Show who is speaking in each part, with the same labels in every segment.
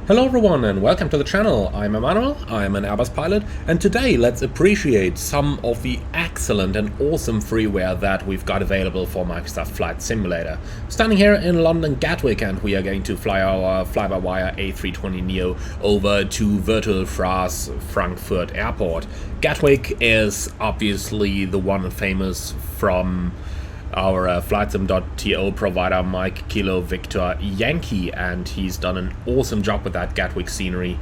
Speaker 1: Hello everyone and welcome to the channel. I'm Emmanuel, I'm an Airbus pilot, and today let's appreciate some of the excellent and awesome freeware that we've got available for Microsoft Flight Simulator. Standing here in London Gatwick, and we are going to fly our fly-by-wire A320neo over to Virtual France Frankfurt Airport. Gatwick is obviously the one famous from our flightsim.to provider Mike Kilo Victor Yankee, and he's done an awesome job with that Gatwick scenery.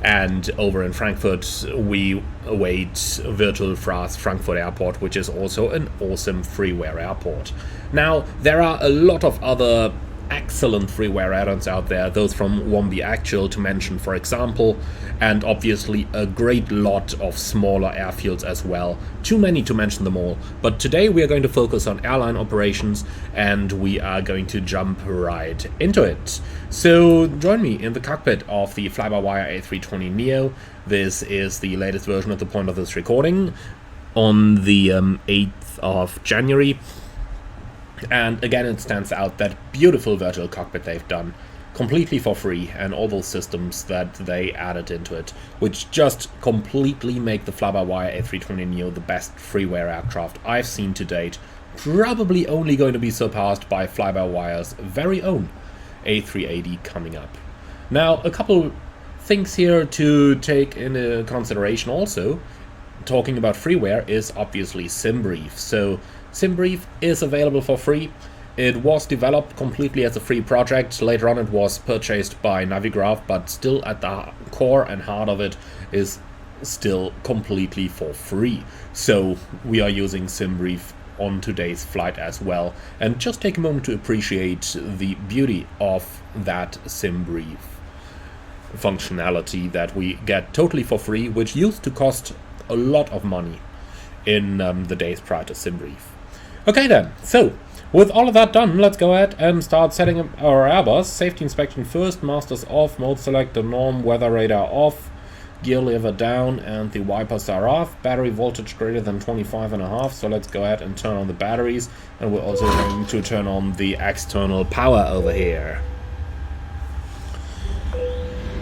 Speaker 1: And over in Frankfurt we await Virtual France Frankfurt Airport, which is also an awesome freeware airport. Now there are a lot of other excellent freeware add-ons out there, those from Wombi Actual to mention for example, and obviously a great lot of smaller airfields as well. Too many to mention them all, but today we are going to focus on airline operations and we are going to jump right into it. So join me in the cockpit of the fly-by-wire A320neo. This is the latest version at the point of this recording on the 8th of January. And again, it stands out that beautiful virtual cockpit they've done completely for free, and all those systems that they added into it, which just completely make the fly-by-wire A320neo the best freeware aircraft I've seen to date, probably only going to be surpassed by fly-by-wire's very own A380 coming up. Now, a couple things here to take into consideration also. Talking about freeware is obviously SimBrief. So SimBrief is available for free. It was developed completely as a free project. Later on it was purchased by Navigraph, but still at the core and heart of it is still completely for free. So we are using SimBrief on today's flight as well. And just take a moment to appreciate the beauty of that SimBrief functionality that we get totally for free, which used to cost a lot of money in the days prior to SimBrief. Okay then, so with all of that done, let's go ahead and start setting up our Airbus. Safety inspection first, masters off, mode selector norm, weather radar off, gear lever down, and the wipers are off. Battery voltage greater than 25.5, so let's go ahead and turn on the batteries, and we're also going to turn on the external power over here.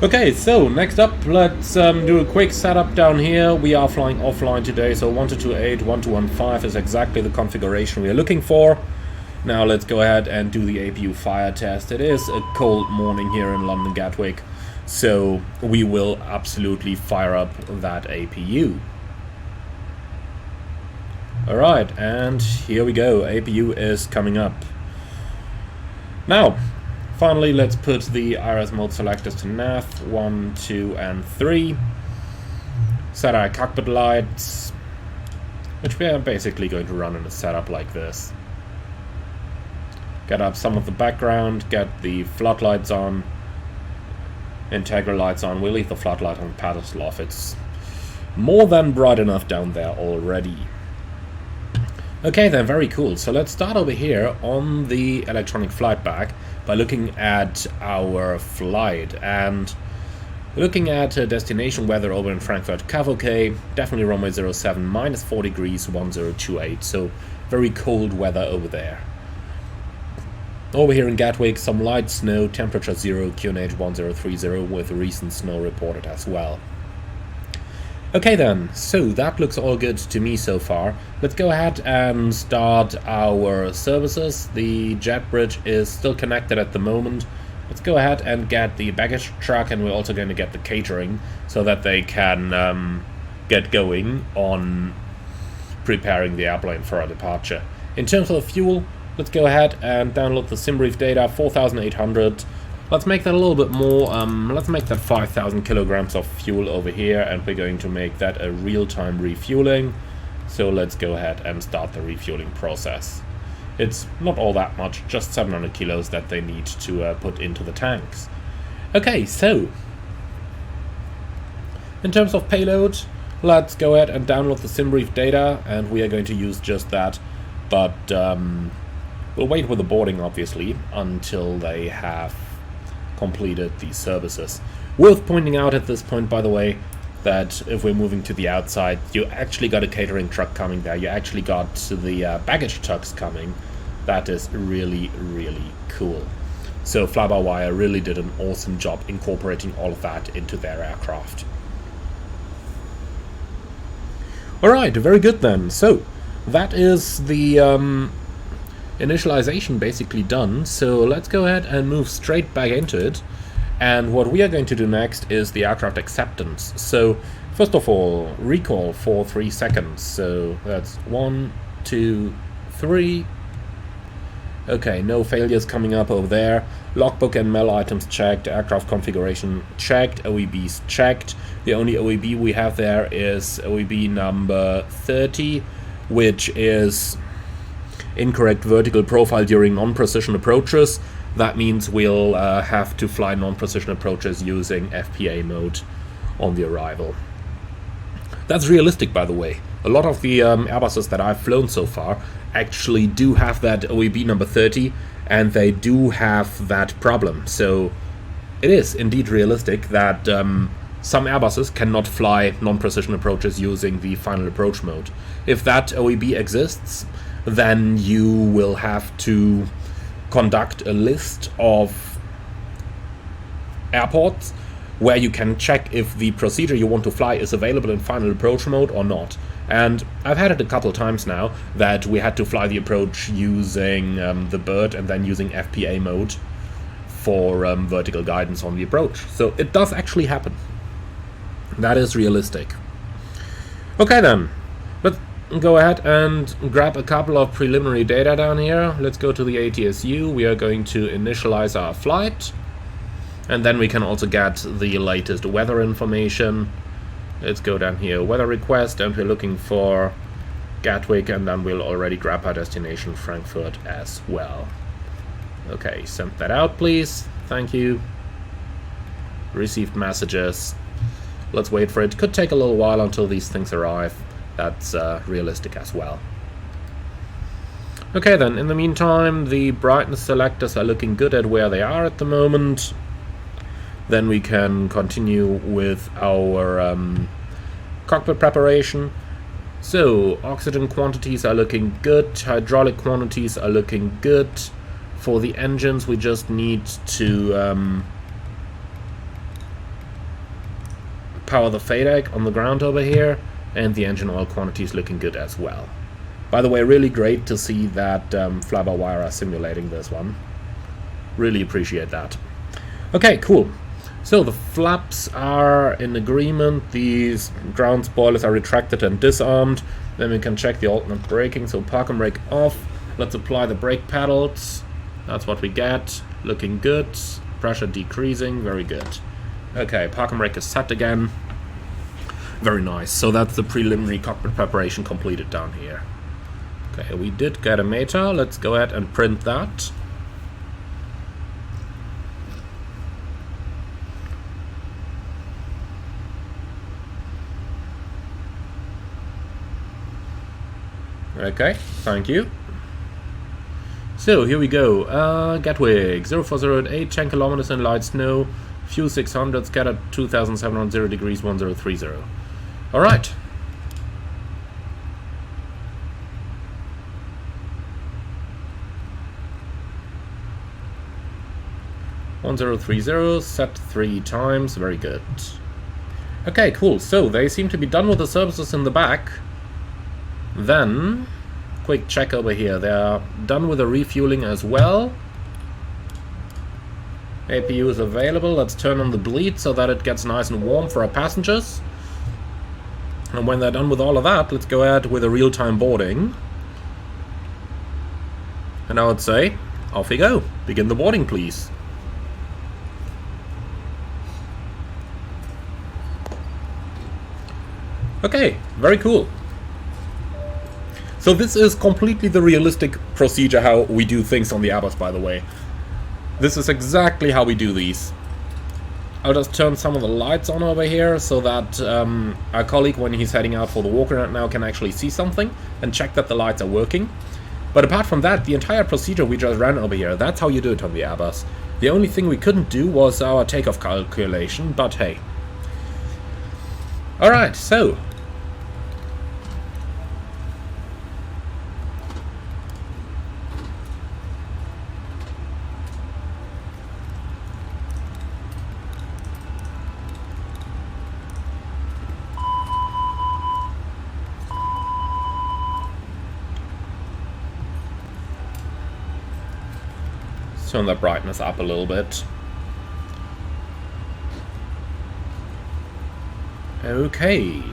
Speaker 1: Okay, so next up, let's do a quick setup down here. We are flying offline today, so 1228, 1215 is exactly the configuration we are looking for. Now let's go ahead and do the APU fire test. It is a cold morning here in London Gatwick, so we will absolutely fire up that APU. Alright, and here we go. APU is coming up. Now, finally, let's put the IRS mode selectors to nav 1, 2, and 3. Set our cockpit lights, which we are basically going to run in a setup like this. Get up some of the background, get the floodlights on, integral lights on. We'll leave the floodlight on pedestal off. It's more than bright enough down there already. Okay then, very cool. So let's start over here on the electronic flight bag by looking at our flight and looking at destination weather over in Frankfurt. CAV definitely runway 07, minus 4 degrees, 1028, so very cold weather over there. Over here in Gatwick, some light snow, temperature 0, QNH 1030 with recent snow reported as well. Okay then, so that looks all good to me so far. Let's go ahead and start our services. The jet bridge is still connected at the moment. Let's go ahead and get the baggage truck, and we're also going to get the catering so that they can get going on preparing the airplane for our departure. In terms of fuel, let's go ahead and download the SimBrief data, 4,800. Let's make that a little bit more, let's make that 5,000 kilograms of fuel over here, and we're going to make that a real-time refueling. So let's go ahead and start the refueling process. It's not all that much, just 700 kilos that they need to put into the tanks. Okay, so in terms of payload, let's go ahead and download the SimBrief data, and we are going to use just that, but we'll wait with the boarding obviously until they have completed these services. Worth pointing out at this point, by the way, that if we're moving to the outside, you actually got a catering truck coming there. You actually got the baggage trucks coming. That is really, really cool. So Fly-by-Wire really did an awesome job incorporating all of that into their aircraft. Alright, very good then. So that is the initialization basically done. So let's go ahead and move straight back into it. And what we are going to do next is the aircraft acceptance. So first of all, recall for 3 seconds. So that's 1, 2, 3. Okay, no failures coming up over there. Logbook and mail items checked. Aircraft configuration checked. OEBs checked. The only OEB we have there is OEB number 30, which is incorrect vertical profile during non-precision approaches. That means we'll have to fly non-precision approaches using FPA mode on the arrival. That's realistic, by the way. A lot of the Airbuses that I've flown so far actually do have that OEB number 30, and they do have that problem. So it is indeed realistic that some Airbuses cannot fly non-precision approaches using the final approach mode. If that OEB exists, then you will have to conduct a list of airports where you can check if the procedure you want to fly is available in final approach mode or not. And I've had it a couple times now that we had to fly the approach using the bird and then using FPA mode for vertical guidance on the approach. So it does actually happen. That is realistic. Okay then, let's go ahead and grab a couple of preliminary data down here. Let's go to the ATSU. We are going to initialize our flight, and then we can also get the latest weather information. Let's go down here, weather request, and we're looking for Gatwick, and then we'll already grab our destination Frankfurt as well. Okay, send that out please. Thank you. Received messages. Let's wait for it. Could take a little while until these things arrive. That's realistic as well. Okay then, in the meantime, the brightness selectors are looking good at where they are at the moment. Then we can continue with our cockpit preparation. So, oxygen quantities are looking good, hydraulic quantities are looking good. For the engines, we just need to power the FADEC on the ground over here, and the engine oil quantity is looking good as well. By the way, really great to see that Fly-by-Wire are simulating this one. Really appreciate that. Okay, cool. So the flaps are in agreement, these ground spoilers are retracted and disarmed. Then we can check the alternate braking, so park and brake off. Let's apply the brake pedals. That's what we get. Looking good. Pressure decreasing, very good. Okay, park and brake is set again. Very nice. So that's the preliminary cockpit preparation completed down here. Okay, we did get a META. Let's go ahead and print that. Okay, thank you. So here we go. Gatwick 0408, 10 kilometers in light snow, few 600, scattered 2700 degrees 1030. All right. Set 3 times. Very good. Okay, cool. So they seem to be done with the services in the back. Then, quick check over here. They are done with the refueling as well. APU is available. Let's turn on the bleed so that it gets nice and warm for our passengers. And when they're done with all of that, let's go ahead with a real-time boarding. And I would say, off we go. Begin the boarding, please. Okay, very cool. So this is completely the realistic procedure how we do things on the Airbus, by the way. This is exactly how we do these. I'll just turn some of the lights on over here so that our colleague, when he's heading out for the walk around now, can actually see something and check that the lights are working. But apart from that, the entire procedure we just ran over here, that's how you do it on the Airbus. The only thing we couldn't do was our takeoff calculation, but hey. Alright, so turn the brightness up a little bit. Okay.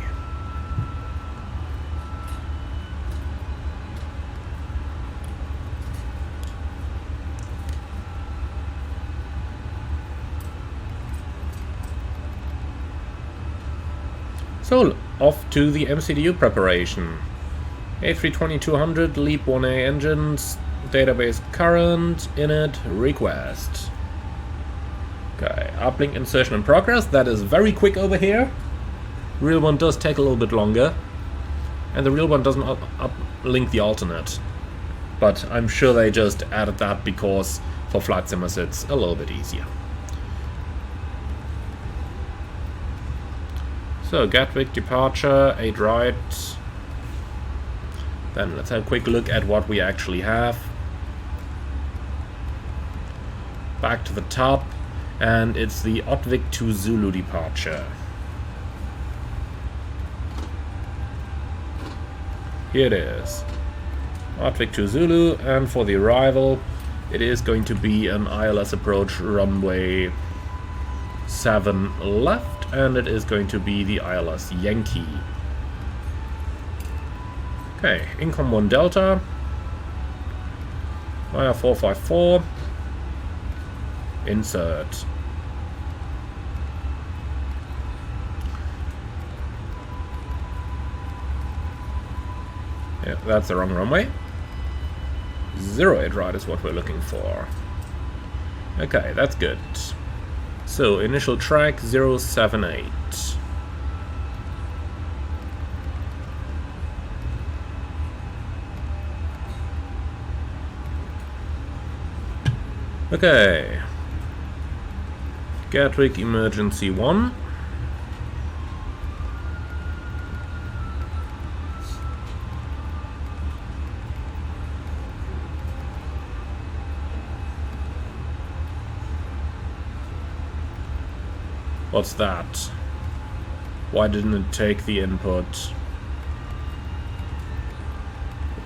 Speaker 1: So, off to the MCDU preparation. A320-200, LEAP 1A engines, database current, init, request. Okay, uplink insertion in progress. That is very quick over here. Real one does take a little bit longer. And the real one doesn't uplink the alternate. But I'm sure they just added that because for flight simmers it's a little bit easier. So, Gatwick departure, 8 right. Then let's have a quick look at what we actually have. Back to the top, and it's the Otwik to Zulu departure. Here it is. Otwik to Zulu, and for the arrival, it is going to be an ILS approach runway 7 left, and it is going to be the ILS Yankee. Okay, income 1 Delta, via 454, insert. Yeah, that's the wrong runway. 08 right is what we're looking for. Okay, that's good. So, initial track 078. Okay. Gatwick emergency 1. What's that? Why didn't it take the input?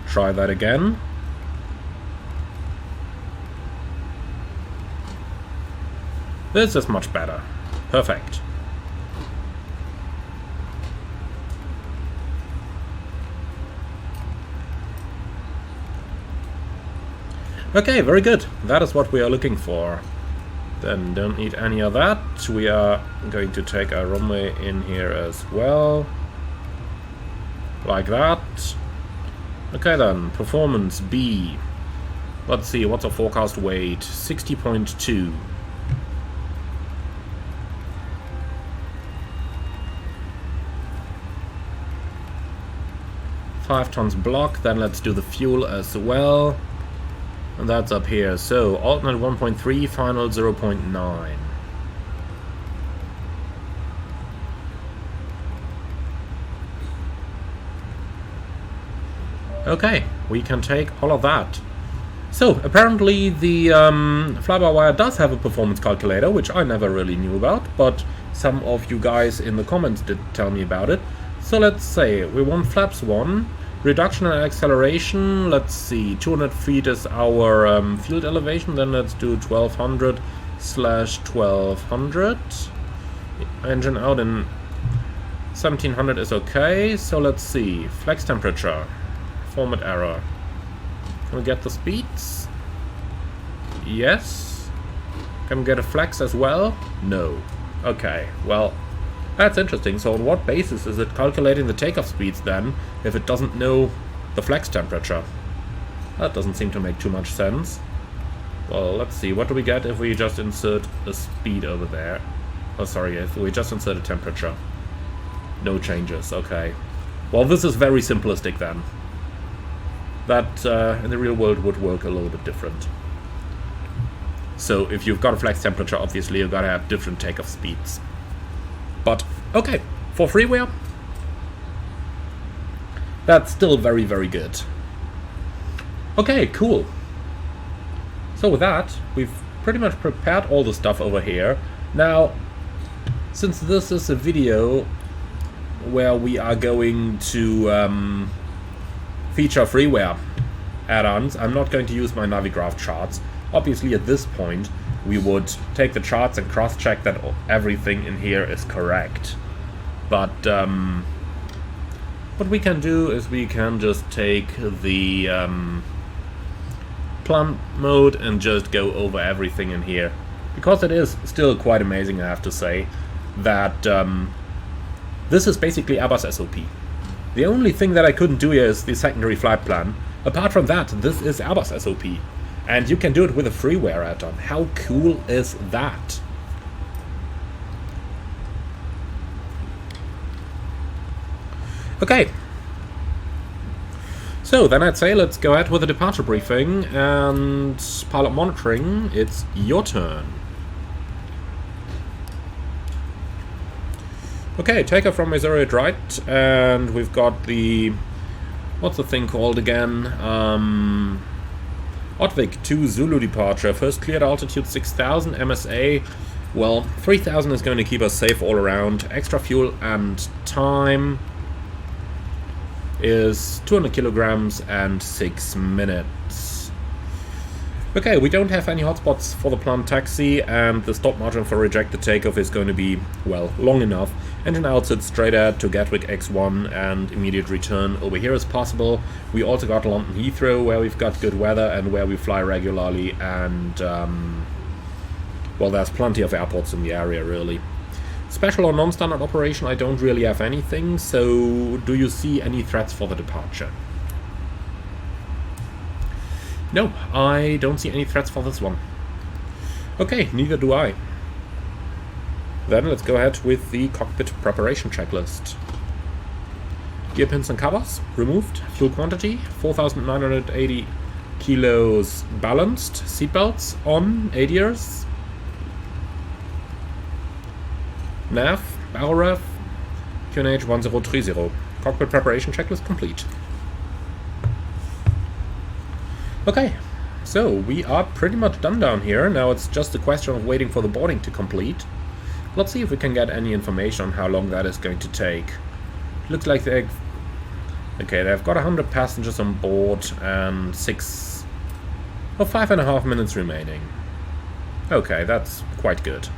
Speaker 1: Try that again. This is much better. Perfect. Okay, very good. That is what we are looking for. Then don't need any of that. We are going to take our runway in here as well. Like that. Okay then, performance B. Let's see, what's our forecast weight? 60.2. Five tons block, then let's do the fuel as well. And that's up here. So, alternate 1.3, final 0.9. Okay, we can take all of that. So, apparently the fly-by-wire does have a performance calculator, which I never really knew about, but some of you guys in the comments did tell me about it. So let's say we want flaps 1, reduction in acceleration, let's see, 200 feet is our field elevation, then let's do 1200/1200. Engine out in 1700 is okay, so let's see, flex temperature, format error. Can we get the speeds? Yes. Can we get a flex as well? No. Okay, well, that's interesting. So on what basis is it calculating the takeoff speeds then, if it doesn't know the flex temperature? That doesn't seem to make too much sense. Well, let's see. What do we get if we just insert a speed over there? Oh, sorry, if we just insert a temperature. No changes, okay. Well, this is very simplistic then. That, in the real world, would work a little bit different. So, if you've got a flex temperature, obviously you've got to have different takeoff speeds. But, okay, for FREEWARE, that's still very, very good. Okay, cool. So with that, we've pretty much prepared all the stuff over here. Now, since this is a video where we are going to feature FREEWARE add-ons, I'm not going to use my Navigraph charts. Obviously at this point we would take the charts and cross-check that everything in here is correct. But what we can do is we can just take the plant mode and just go over everything in here. Because it is still quite amazing, I have to say, that this is basically Airbus SOP. The only thing that I couldn't do here is the secondary flight plan. Apart from that, this is Airbus SOP. And you can do it with a freeware add-on. How cool is that? Okay. So then I'd say let's go ahead with the departure briefing and pilot monitoring. It's your turn. Okay, takeoff from Missouri at right, and we've got the, what's the thing called again? Otvik to Zulu departure. First cleared altitude 6,000, MSA. Well, 3,000 is going to keep us safe all around. Extra fuel and time is 200 kilograms and 6 minutes. Okay, we don't have any hotspots for the planned taxi, and the stop margin for rejected takeoff is going to be, well, long enough. Engine outside straight ahead to Gatwick X1, and immediate return over here is possible. We also got London Heathrow, where we've got good weather and where we fly regularly, and well, there's plenty of airports in the area, really. Special or non-standard operation, I don't really have anything, so do you see any threats for the departure? No, I don't see any threats for this one. Okay, neither do I. Then let's go ahead with the cockpit preparation checklist. Gear pins and covers removed. Fuel quantity 4,980 kilos balanced. Seatbelts on, ADRs. Nav, barrel ref, QNH 1030. Cockpit preparation checklist complete. Okay, so we are pretty much done down here. Now it's just a question of waiting for the boarding to complete. Let's see if we can get any information on how long that is going to take. Looks like they've got 100 passengers on board and 5.5 minutes remaining. Okay, that's quite good.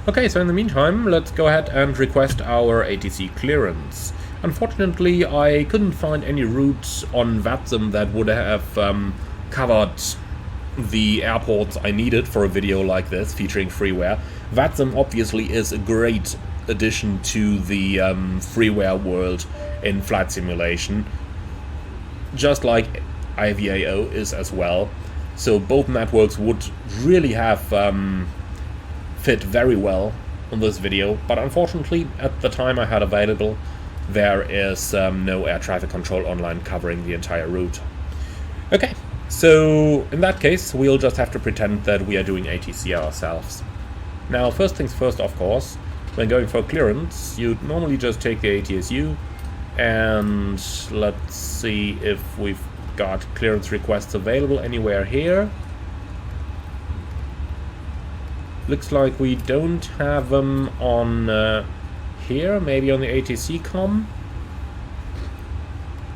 Speaker 1: Okay, so in the meantime, let's go ahead and request our ATC clearance. Unfortunately, I couldn't find any routes on VATSIM that would have covered the airports I needed for a video like this featuring freeware. VATSIM obviously is a great addition to the freeware world in flight simulation, just like IVAO is as well. So both networks would really have fit very well on this video, but unfortunately at the time I had available there is no air traffic control online covering the entire route. Okay, so in that case we'll just have to pretend that we are doing ATC ourselves. Now first things first, of course, when going for clearance you'd normally just take the ATSU, and let's see if we've got clearance requests available anywhere here. Looks like we don't have them on here, maybe on the ATC com.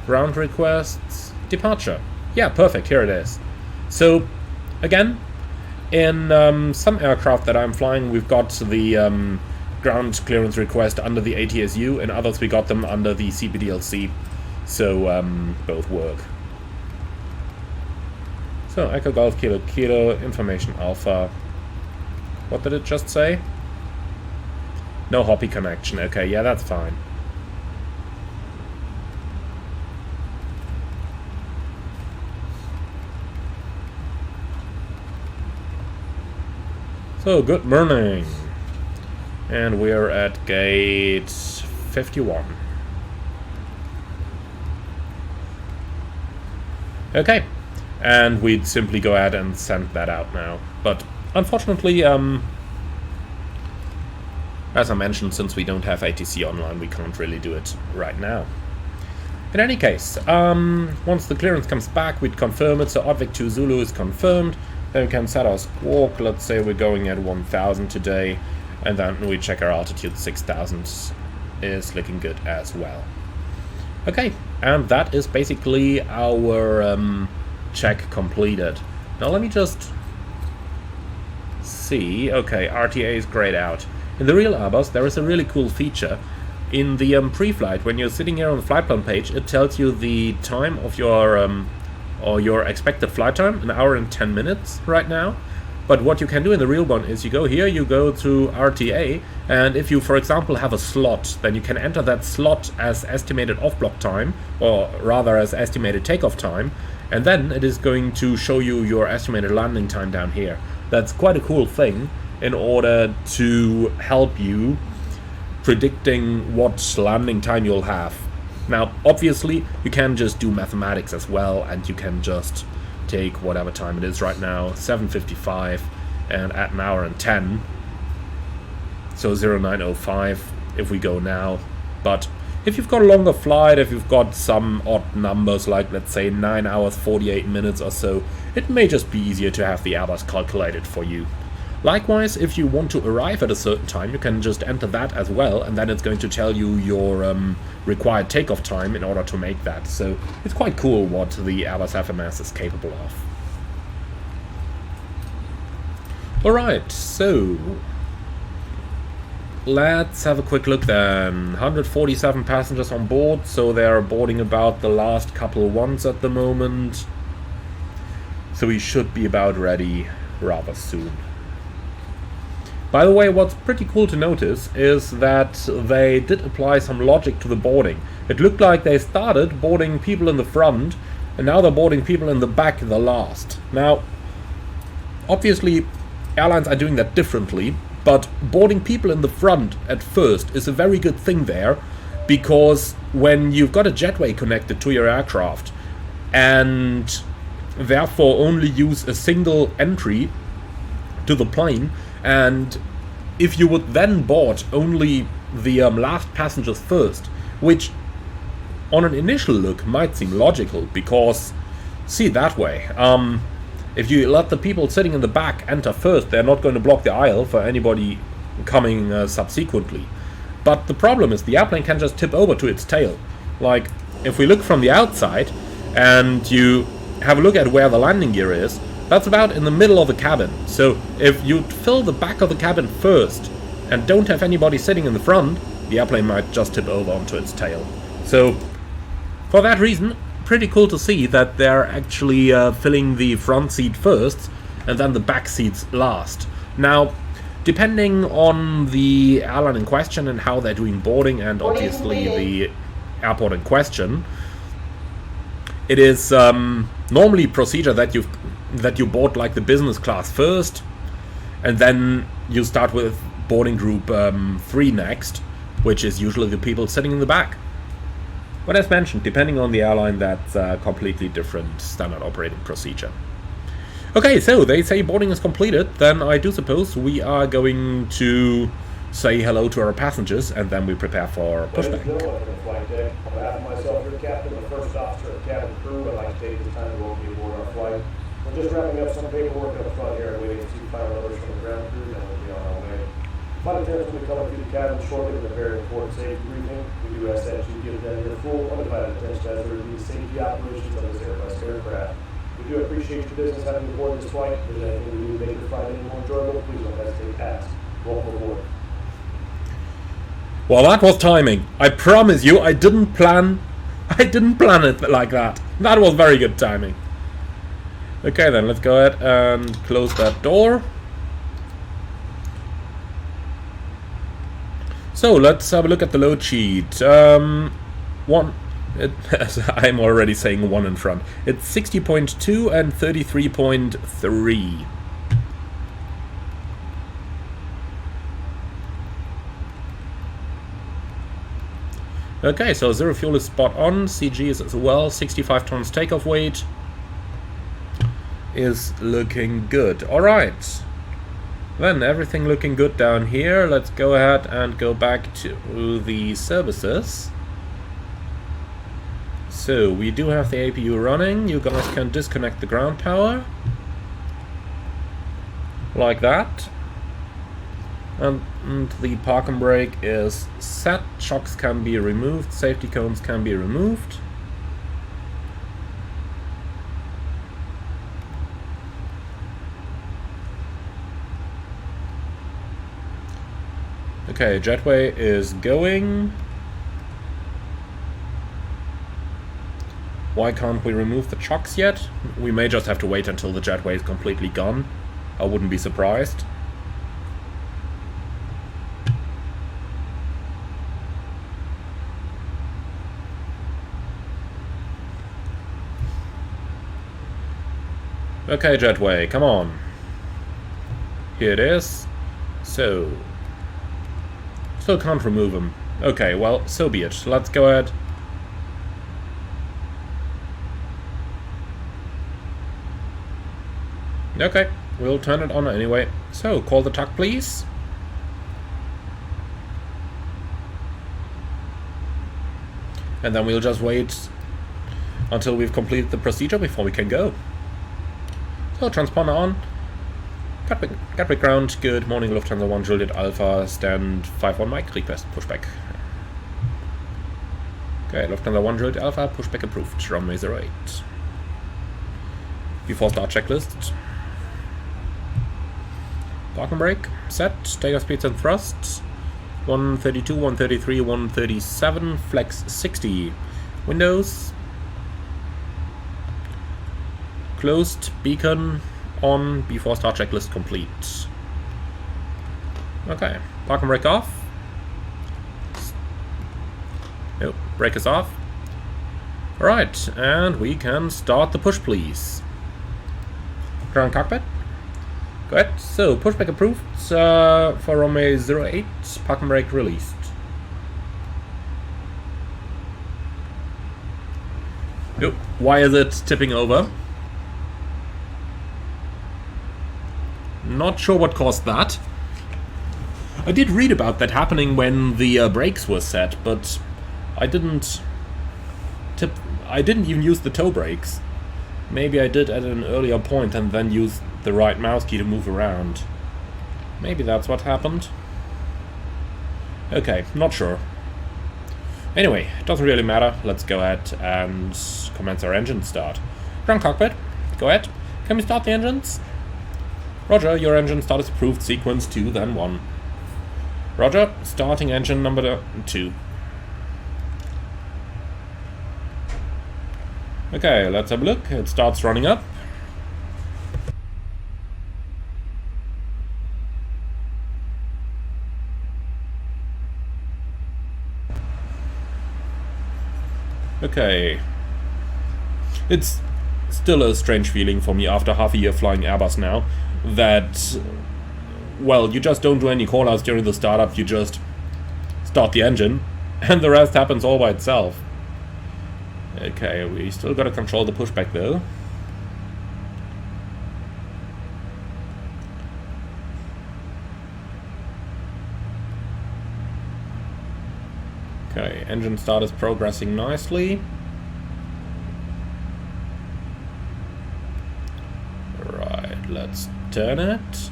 Speaker 1: Ground requests, departure. Yeah, perfect, here it is. So, again, in some aircraft that I'm flying, we've got the ground clearance request under the ATSU, and others we got them under the CPDLC. So, both work. So, Echo Golf Kilo Kilo, information alpha. What did it just say? No Hoppy connection. Okay, yeah, that's fine. So, good morning. And we're at gate 51. Okay. And we'd simply go ahead and send that out now. But unfortunately, as I mentioned, since we don't have ATC online, we can't really do it right now. In any case, once the clearance comes back, we'd confirm it. So Otvik 2 Zulu is confirmed. Then we can set our squawk. Let's say we're going at 1,000 today. And then we check our altitude. 6,000 is looking good as well. Okay, and that is basically our check completed. Now let me just see. Okay, RTA is grayed out. In the real Airbus, there is a really cool feature. In the pre-flight, when you're sitting here on the flight plan page, it tells you the time of your or your expected flight time, 1 hour and 10 minutes right now. But what you can do in the real one is you go here, you go to RTA, and if you, for example, have a slot, then you can enter that slot as estimated off-block time, or rather as estimated takeoff time, and then it is going to show you your estimated landing time down here. That's quite a cool thing in order to help you predicting what landing time you'll have. Now, obviously, you can just do mathematics as well, and you can just take whatever time it is right now, 7:55, and add 1 hour and 10, so 09:05 if we go now. But if you've got a longer flight, if you've got some odd numbers like, let's say, 9 hours 48 minutes or so, it may just be easier to have the Airbus calculated for you. Likewise, if you want to arrive at a certain time, you can just enter that as well, and then it's going to tell you your required takeoff time in order to make that. So it's quite cool what the Airbus FMS is capable of. Alright, so let's have a quick look then. 147 passengers on board, so they're boarding about the last couple ones at the moment. So we should be about ready rather soon. By the way, what's pretty cool to notice is that they did apply some logic to the boarding. It looked like they started boarding people in the front, and now they're boarding people in the back the last. Now, obviously, airlines are doing that differently, but boarding people in the front at first is a very good thing there, because when you've got a jetway connected to your aircraft, and therefore only use a single entry to the plane, and if you would then board only the last passengers first, which on an initial look might seem logical, because see it that way, if you let the people sitting in the back enter first, they're not going to block the aisle for anybody coming subsequently. But the problem is the airplane can just tip over to its tail. Like, if we look from the outside and you have a look at where the landing gear is, that's about in the middle of the cabin. So if you fill the back of the cabin first and don't have anybody sitting in the front, the airplane might just tip over onto its tail. So for that reason, pretty cool to see that they're actually filling the front seat first and then the back seats last. Now, depending on the airline in question and how they're doing boarding, and obviously the airport in question, it is normally procedure that you board like the business class first, and then you start with boarding group 3 next, which is usually the people sitting in the back. But as mentioned, depending on the airline, that's a completely different standard operating procedure. Okay, so they say boarding is completed, then I do suppose we are going to say hello to our passengers, and then we prepare for pushback.
Speaker 2: On behalf of myself, your captain, the first officer and cabin crew, I'd like to take this time to welcome you aboard our flight. We're just wrapping up some paperwork up front here and waiting to see final orders from the ground crew, and then we'll be on our way. Flight attendants will be coming through the cabin shortly with a very important safety briefing. We do ask that you give them your full, undivided attention as they review safety operations of this Airbus aircraft. We do appreciate your business having you aboard this flight. If there's anything we do to make your flight any more enjoyable, please don't hesitate to ask. Welcome aboard.
Speaker 1: Well, that was timing. I promise you, I didn't plan it like that. That was very good timing. Okay, then let's go ahead and close that door. So let's have a look at the load sheet. I'm already saying 1 in front. It's 60.2 and 33.3. Okay, so zero fuel is spot on. CG is as well. 65 tons takeoff weight is looking good. Alright. Then everything looking good down here. Let's go ahead and go back to the services. So we do have the APU running. You guys can disconnect the ground power. Like that. And the park and brake is set. Shocks can be removed. Safety cones can be removed. Okay, jetway is going. Why can't we remove the chocks yet? We may just have to wait until the jetway is completely gone. I wouldn't be surprised. Okay, jetway, come on. Here it is. So. Still can't remove them. Okay, well, so be it. Let's go ahead. Okay, we'll turn it on anyway. So, call the tuck, please. And then we'll just wait until we've completed the procedure before we can go. So, transponder on. Gatwick ground. Good morning, Lufthansa 1 Juliet Alpha. Stand 5-1 Mike. Request pushback. Okay, Lufthansa 1 Juliet Alpha. Pushback approved. Runway 08. Before start checklist. Park and brake. Set. Takeoff speeds and thrusts. 132, 133, 137. Flex 60. Windows. Closed. Beacon on. Before start checklist complete. Okay. Park and brake off. Nope. Brake is off. Alright. And we can start the push, please. Ground cockpit. Go ahead. So, pushback approved for runway 08. Park and brake released. Nope. Why is it tipping over? Not sure what caused that. I did read about that happening when the brakes were set, but I didn't even use the toe brakes. Maybe I did at an earlier point and then used the right mouse key to move around. Maybe that's what happened. Okay, not sure. Anyway, it doesn't really matter. Let's go ahead and commence our engine start. Ground cockpit, go ahead. Can we start the engines? Roger, your engine start is approved. Sequence 2, then 1. Roger, starting engine number 2. Okay, let's have a look. It starts running up. Okay. It's still a strange feeling for me after half a year flying Airbus now that, well, you just don't do any callouts during the startup, you just start the engine and the rest happens all by itself. Okay, we still gotta control the pushback though. Okay, engine start is progressing nicely. Right, let's turn it.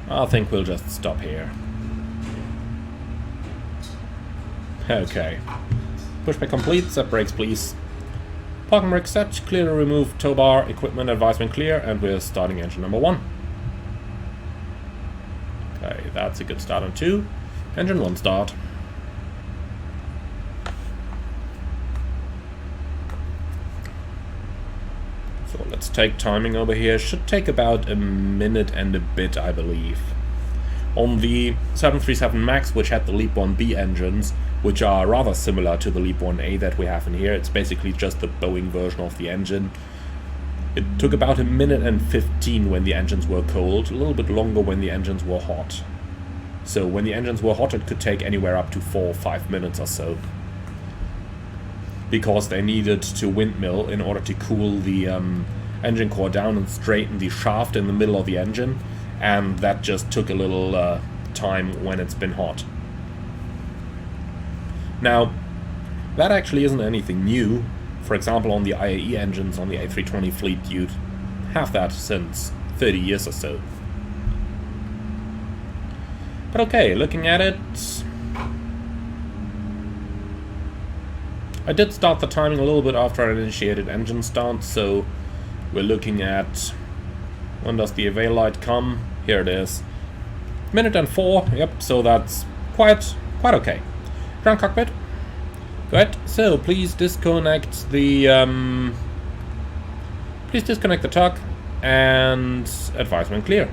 Speaker 1: I think we'll just stop here. Okay. Pushback complete, set brakes please. Park and brake set, clear to remove tow bar, equipment advisement clear, and we're starting engine number 1. Okay, that's a good start on 2. Engine 1 start. So let's take timing over here. Should take about a minute and a bit, I believe. On the 737 MAX, which had the LEAP 1B engines, which are rather similar to the LEAP 1A that we have in here. It's basically just the Boeing version of the engine. It took about a minute and 15 when the engines were cold, a little bit longer when the engines were hot. So when the engines were hot, it could take anywhere up to 4 or 5 minutes or so. Because they needed to windmill in order to cool the engine core down and straighten the shaft in the middle of the engine. And that just took a little time when it's been hot. Now, that actually isn't anything new. For example, on the IAE engines on the A320 fleet, you'd have that since 30 years or so. But okay, looking at it, I did start the timing a little bit after I initiated engine start, so we're looking at, when does the avail light come? Here it is. Minute and 4, yep, so that's quite okay. Ground cockpit. Good. So please disconnect the tuck and advise when clear.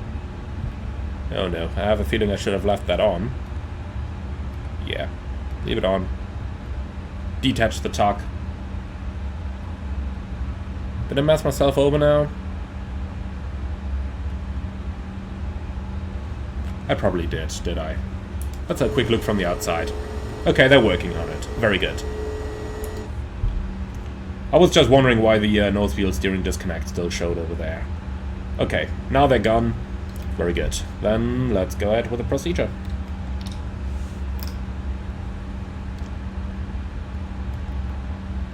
Speaker 1: Oh no, I have a feeling I should have left that on. Yeah, leave it on. Detach the tuck. Did I mess myself over now? I probably did I? Let's have a quick look from the outside. Okay, they're working on it. Very good. I was just wondering why the nose wheel steering disconnect still showed over there. Okay, now they're gone. Very good. Then let's go ahead with the procedure.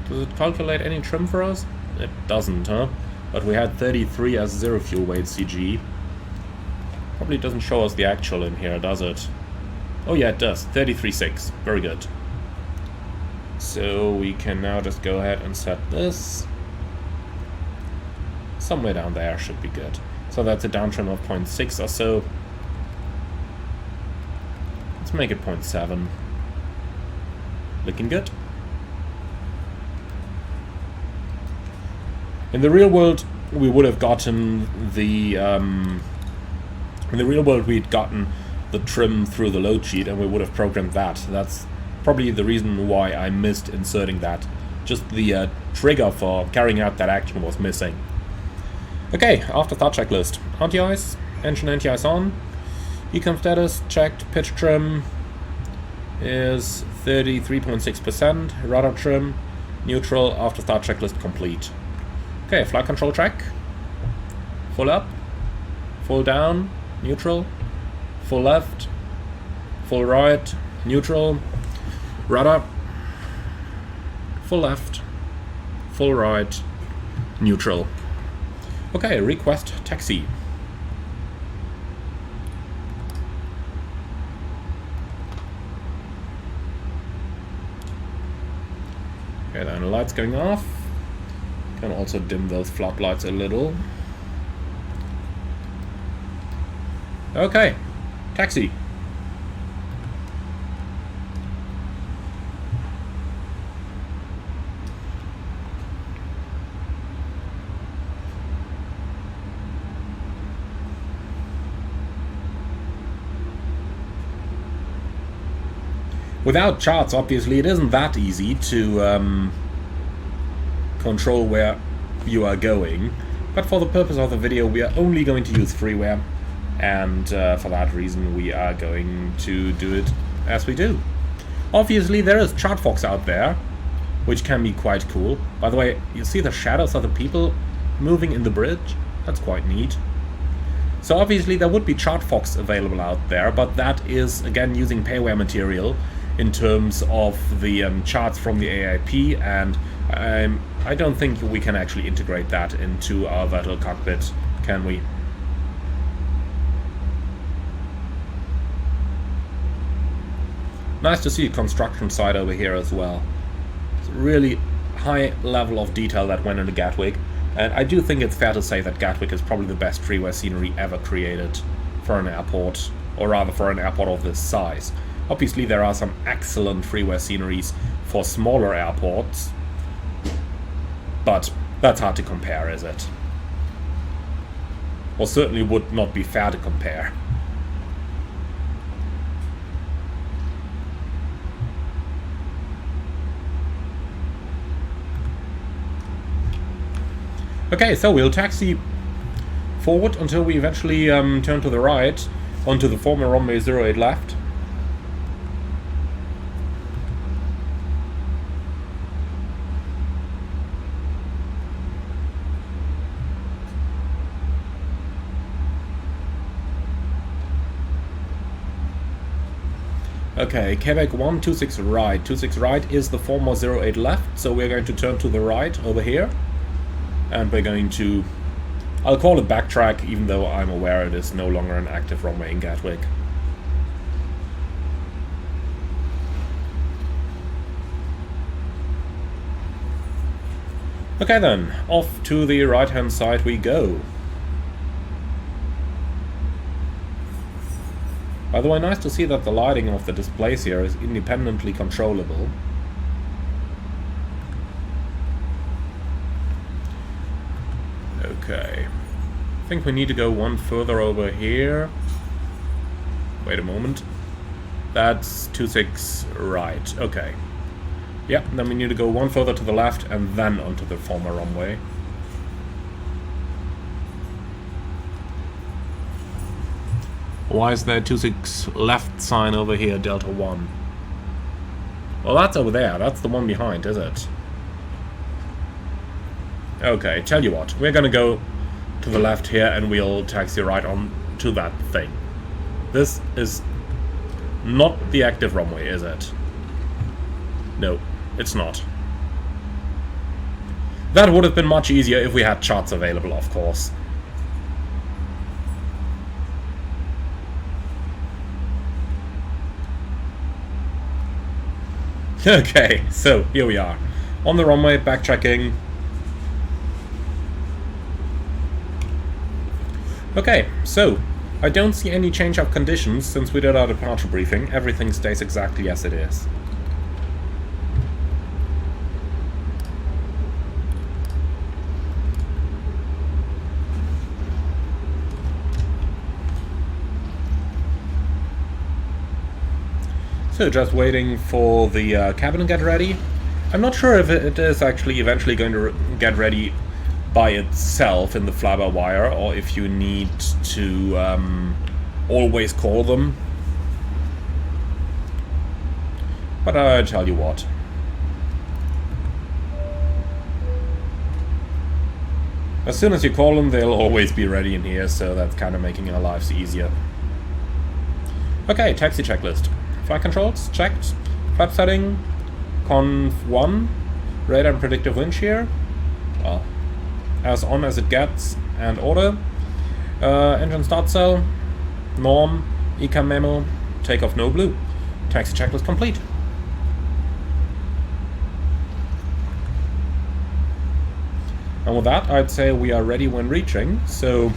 Speaker 1: Does it calculate any trim for us? It doesn't, huh? But we had 33 as zero fuel weight CG. Probably doesn't show us the actual in here, does it? Oh yeah, it does. 33.6. Very good. So we can now just go ahead and set this. Somewhere down there should be good. So that's a down trim of 0.6 or so. Let's make it 0.7. Looking good. In the real world, we would have gotten the in the real world, we'd gotten the trim through the load sheet, and we would have programmed that. That's probably the reason why I missed inserting that. Just the trigger for carrying out that action was missing. Okay, after that checklist. Anti-ice, engine anti-ice on. Econ status checked, pitch trim is 33.6%, rudder trim, neutral, after start checklist complete. Okay, flight control track. Full up, full down, neutral, full left, full right, neutral, rudder, full left, full right, neutral. Okay, request taxi. Okay, then the lights going off. Can also dim those floodlights a little. Okay, taxi. Without charts, obviously, it isn't that easy to control where you are going, but for the purpose of the video we are only going to use freeware, and for that reason we are going to do it as we do. Obviously there is ChartFox out there, which can be quite cool. By the way, you see the shadows of the people moving in the bridge? That's quite neat. So obviously there would be ChartFox available out there, but that is again using payware material in terms of the charts from the AIP, and I don't think we can actually integrate that into our virtual cockpit, can we? Nice to see a construction site over here as well. It's a really high level of detail that went into Gatwick, and I do think it's fair to say that Gatwick is probably the best freeware scenery ever created for an airport, or rather for an airport of this size. Obviously there are some excellent freeware sceneries for smaller airports, but that's hard to compare, is it? Or certainly would not be fair to compare. Okay, so we'll taxi forward until we eventually turn to the right onto the former runway 08 left. Okay, Quebec 126 right. 26 right is the former 08 left, so we're going to turn to the right over here. And we're going to, I'll call it backtrack, even though I'm aware it is no longer an active runway in Gatwick. Okay then, off to the right hand side we go. By the way, nice to see that the lighting of the displays here is independently controllable. Okay. I think we need to go one further over here. Wait a moment. That's 26 right. Okay. Yep, then we need to go one further to the left and then onto the former runway. Why is there 26 left sign over here, Delta 1? Well, that's over there. That's the one behind, is it? Okay, tell you what. We're gonna go to the left here and we'll taxi right on to that thing. This is not the active runway, is it? No, it's not. That would have been much easier if we had charts available, of course. Okay, so here we are. On the runway, backtracking. Okay, so I don't see any change of conditions since we did our departure briefing. Everything stays exactly as it is. So just waiting for the cabin to get ready. I'm not sure if it is actually eventually going to get ready by itself in the fly-by-wire, or if you need to always call them. But I tell you what. As soon as you call them, they'll always be ready in here, so that's kind of making our lives easier. Okay, taxi checklist. Flight controls, checked. Flap setting, conv 1. Radar and predictive wind shear. Well, as on as it gets, and order. Engine start cell, norm, ECAM memo, takeoff no blue. Taxi checklist complete. And with that, I'd say we are ready when reaching, so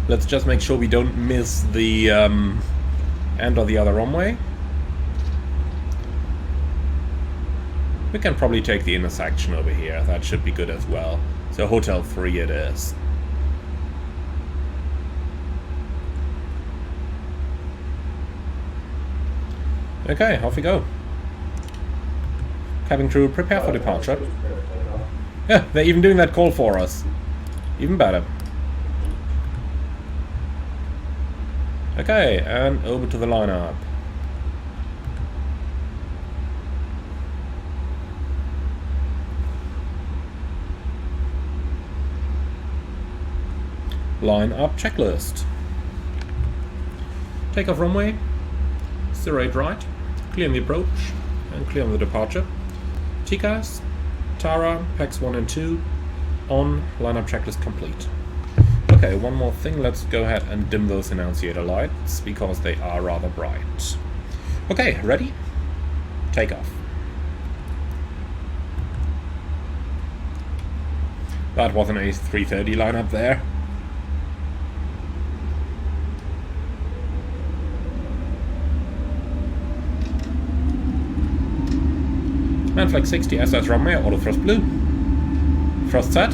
Speaker 1: let's just make sure we don't miss the end of the other runway. We can probably take the intersection over here. That should be good as well. So Hotel 3 it is. Okay, off we go. Cabin crew, prepare for departure. Yeah, they're even doing that call for us. Even better. Okay, and over to the lineup. Line up checklist. Takeoff runway, 08 right, clear on the approach, and clear on the departure. TCAS, Tara, PAX 1 and 2, on, lineup checklist complete. Okay, one more thing, let's go ahead and dim those annunciator lights, because they are rather bright. Okay, ready? Takeoff. That was an A320 lineup there. Manflag 60 SS runway, auto thrust blue. Thrust set.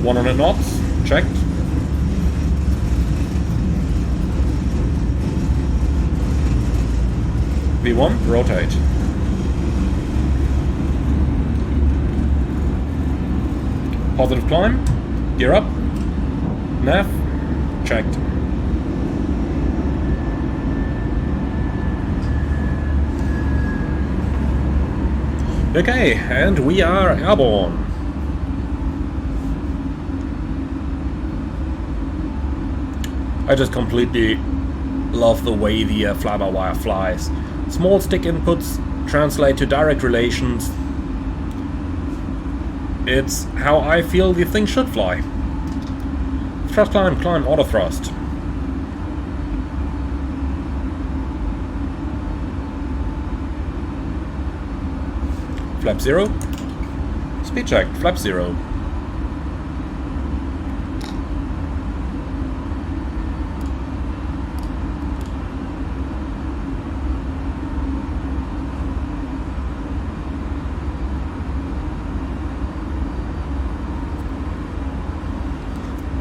Speaker 1: One 100 knots, checked. V1, rotate. Positive climb, gear up, nav, checked. Okay, and we are airborne. I just completely love the way the fly-by-wire flies. Small stick inputs translate to direct relations. It's how I feel the thing should fly. Thrust climb, climb, auto thrust. Flap 0. Speed check, flap 0.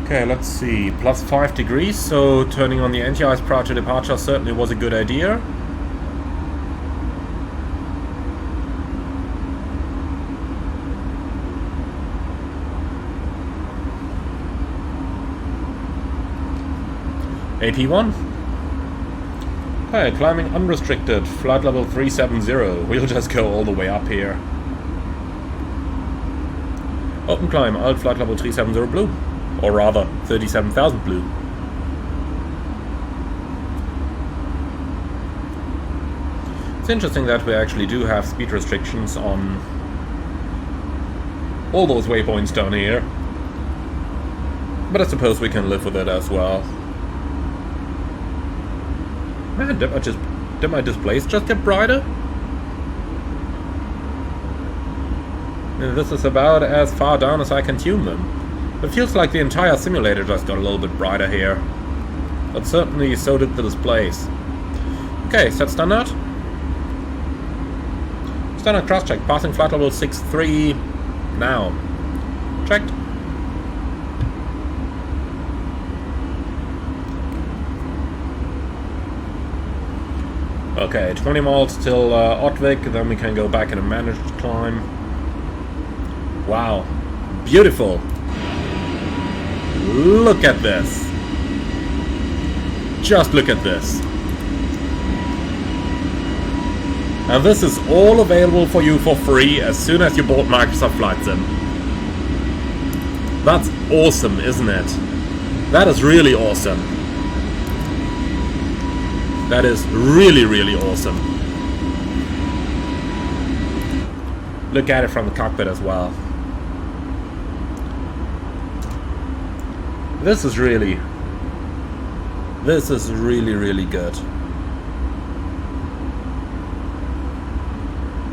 Speaker 1: Okay, let's see, plus 5 degrees, so turning on the anti-ice prior to departure certainly was a good idea. AP1. Okay, climbing unrestricted, flight level 370, we'll just go all the way up here. Open climb, alt flight level 370 blue. Or rather, 37,000 blue. It's interesting that we actually do have speed restrictions on all those waypoints down here. But I suppose we can live with it as well. Man, did my displays just get brighter? This is about as far down as I can tune them. It feels like the entire simulator just got a little bit brighter here. But certainly so did the displays. Okay, set standard. Standard cross check, passing flight level 63 now. Checked. Okay, 20 miles till Otwick, then we can go back in a managed climb. Wow, beautiful. Look at this. Just look at this. And this is all available for you for free as soon as you board Microsoft Flight Sim. That's awesome, isn't it? That is really awesome. That is really, really awesome. Look at it from the cockpit as well. This is really, really good.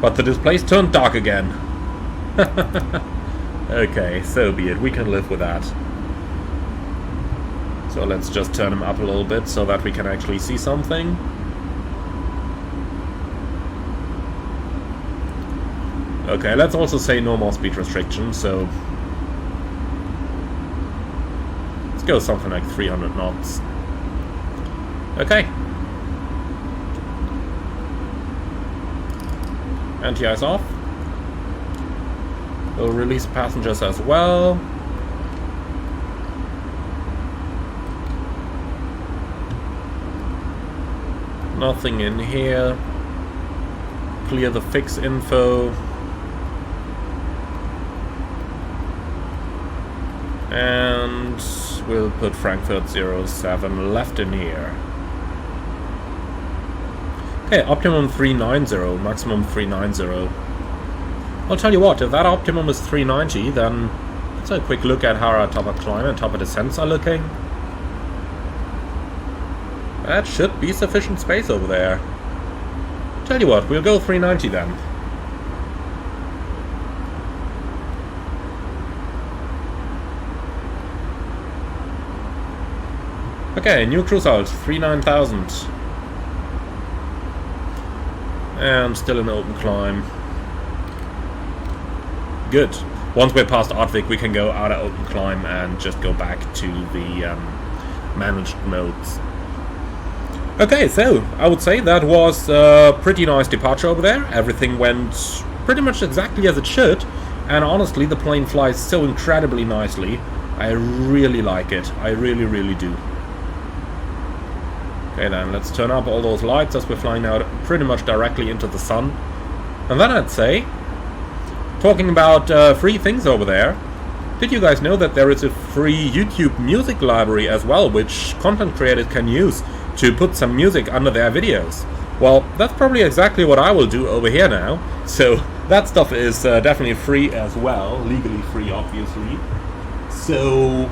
Speaker 1: But the displays turned dark again. Okay, so be it. We can live with that. So let's just turn them up a little bit so that we can actually see something. Okay, let's also say no more speed restrictions, so go something like 300 knots. Okay. Anti-ice off. We'll release passengers as well. Nothing in here. Clear the fix info. And we'll put Frankfurt 07 left in here. Okay, optimum 390, maximum 390. I'll tell you what, if that optimum is 390, then let's have a quick look at how our top of climb and top of descents are looking. That should be sufficient space over there. Tell you what, we'll go 390 then. Okay, new cruise alt, 39,000. And still an open climb. Good. Once we're past Otwick, we can go out of open climb and just go back to the managed modes. Okay, so I would say that was a pretty nice departure over there. Everything went pretty much exactly as it should. And honestly, the plane flies so incredibly nicely. I really like it. I really, really do. Okay then, let's turn up all those lights as we're flying out pretty much directly into the sun. And then I'd say, talking about free things over there, did you guys know that there is a free YouTube music library as well, which content creators can use to put some music under their videos? Well, that's probably exactly what I will do over here now. So that stuff is definitely free as well, legally free obviously. So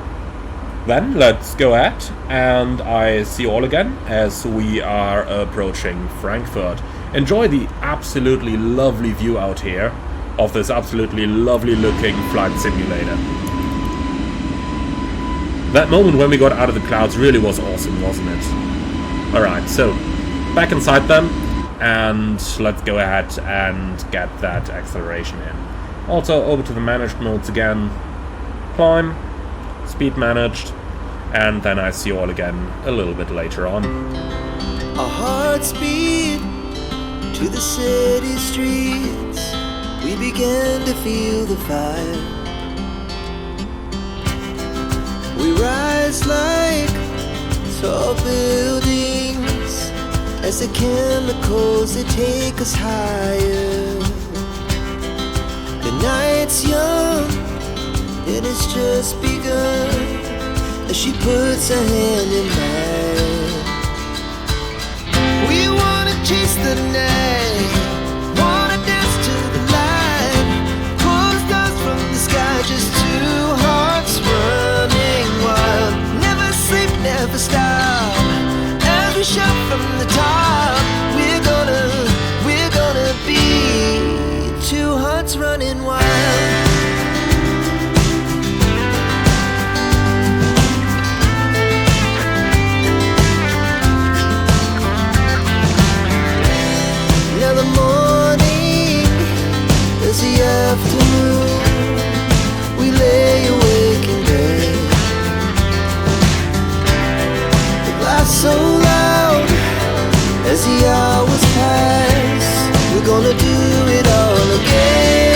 Speaker 1: then let's go ahead and I see you all again as we are approaching Frankfurt. Enjoy the absolutely lovely view out here. of this absolutely lovely looking flight simulator. That moment when we got out of the clouds really was awesome, wasn't it? Alright, so back inside them, and let's go ahead and get that acceleration in. Also over to the managed modes again, climb, speed managed, and then I see you all again a little bit later on.
Speaker 3: Our hearts beat to the city streets. We began to feel the fire. We rise like tall buildings as the chemicals they take us higher. The night's young and it's just begun as she puts her hand in mine. We wanna chase the night, wanna dance to the light, pull stars from the sky, just two hearts running wild. Never sleep, never stop, as we shout from the top. We're gonna be two hearts running wild. Now the morning is the afternoon. We lay awake in bed. The laughs so loud as the hours pass. We're gonna do it all again.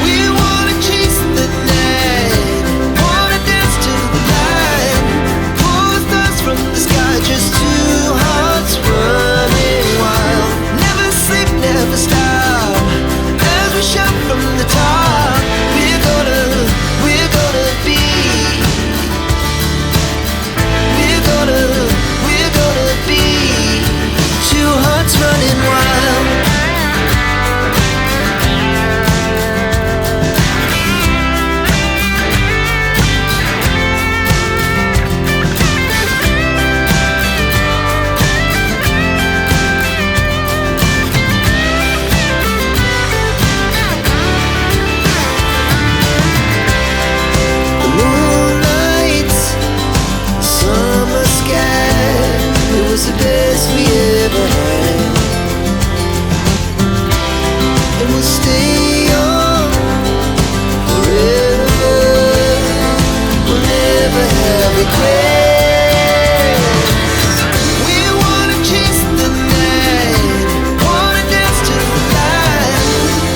Speaker 3: We wanna chase the night, wanna dance to the light, pull stars from the sky, just two hearts running wild. Never sleep, never stop, as we shout from the top. We're gonna be. We're gonna be two hearts running wild. The moonlight, summer sky, it was the best we ever had. And we'll stay on forever. We'll never have regrets. We wanna chase the night, wanna dance to the light,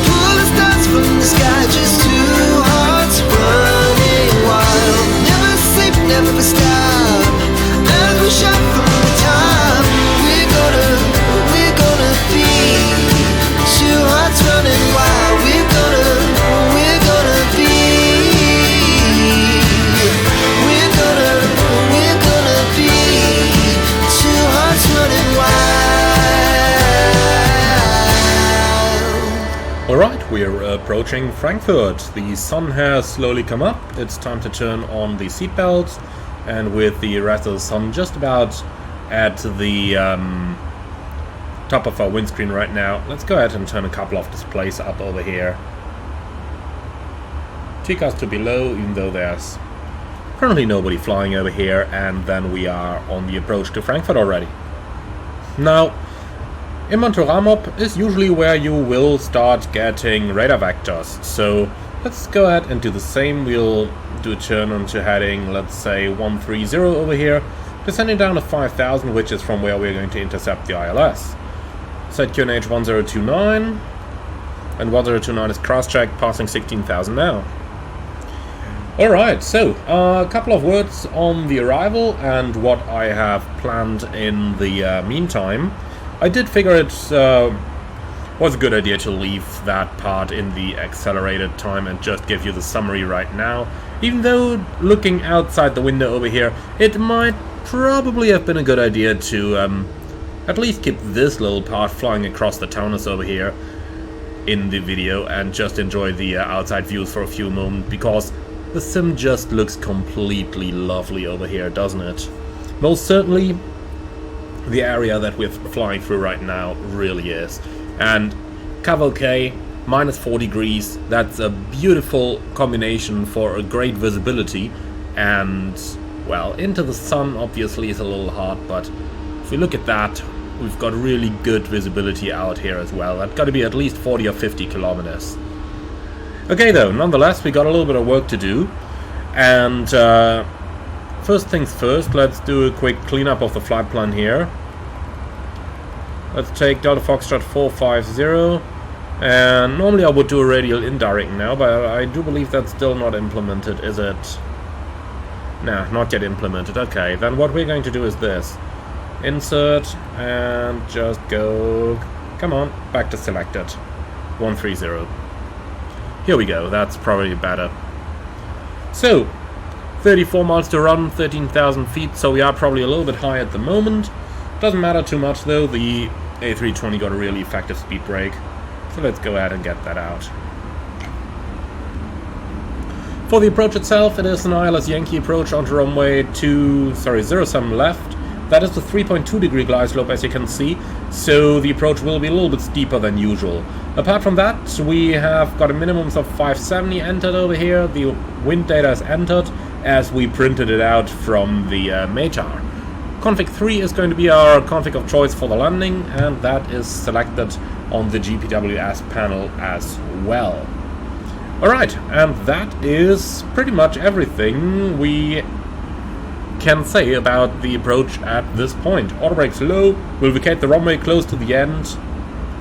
Speaker 3: pull the stars from the sky, just two hearts running wild. Never sleep, never stop, as we shout from the top. We're gonna be two hearts running wild. We're gonna be. We're gonna be two hearts running wild.
Speaker 1: Alright, we're approaching Frankfurt. The sun has slowly come up. It's time to turn on the seatbelts, and with the rest of the sun just about at the top of our windscreen right now, let's go ahead and turn a couple of displays up over here. TCAS to below, even though there's currently nobody flying over here, and then we are on the approach to Frankfurt already. Now, in Montauramop is usually where you will start getting radar vectors, so let's go ahead and do the same. We'll do a turn onto heading, let's say 130 over here, descending down to 5000, which is from where we're going to intercept the ILS. Set QNH 1029, and 1029 is cross-checked, passing 16,000 now. Alright, so a couple of words on the arrival and what I have planned in the meantime. I did figure it was a good idea to leave that part in the accelerated time and just give you the summary right now. Even though, looking outside the window over here, it might probably have been a good idea to at least keep this little part flying across the Taunus over here in the video and just enjoy the outside views for a few moments, because the sim just looks completely lovely over here, doesn't it? Most certainly, the area that we're flying through right now really is. And cavalcade, -4 degrees. That's a beautiful combination for a great visibility, and well, into the sun obviously is a little hard, but if we look at that, we've got really good visibility out here as well. That's got to be at least 40 or 50 kilometers. Okay though, nonetheless, we got a little bit of work to do, and first things first, let's do a quick cleanup of the flight plan here. Let's take Delta Foxtrot 450, and normally I would do a radial indirect now, but I do believe that's still not implemented, is it? Nah, not yet implemented. Okay, then what we're going to do is this. Insert, and just go, come on, back to selected, 130. Here we go, that's probably better. So, 34 miles to run, 13,000 feet, so we are probably a little bit high at the moment. Doesn't matter too much though, the A320 got a really effective speed brake. So let's go ahead and get that out. For the approach itself, it is an ILS Yankee approach onto runway 07 left. That is the 3.2 degree glide slope, as you can see, so the approach will be a little bit steeper than usual. Apart from that, we have got a minimum of 570 entered over here. The wind data is entered as we printed it out from the METAR. Config 3 is going to be our config of choice for the landing, and that is selected on the GPWS panel as well. Alright, and that is pretty much everything we can say about the approach at this point. Auto brakes low, we'll vacate the runway close to the end.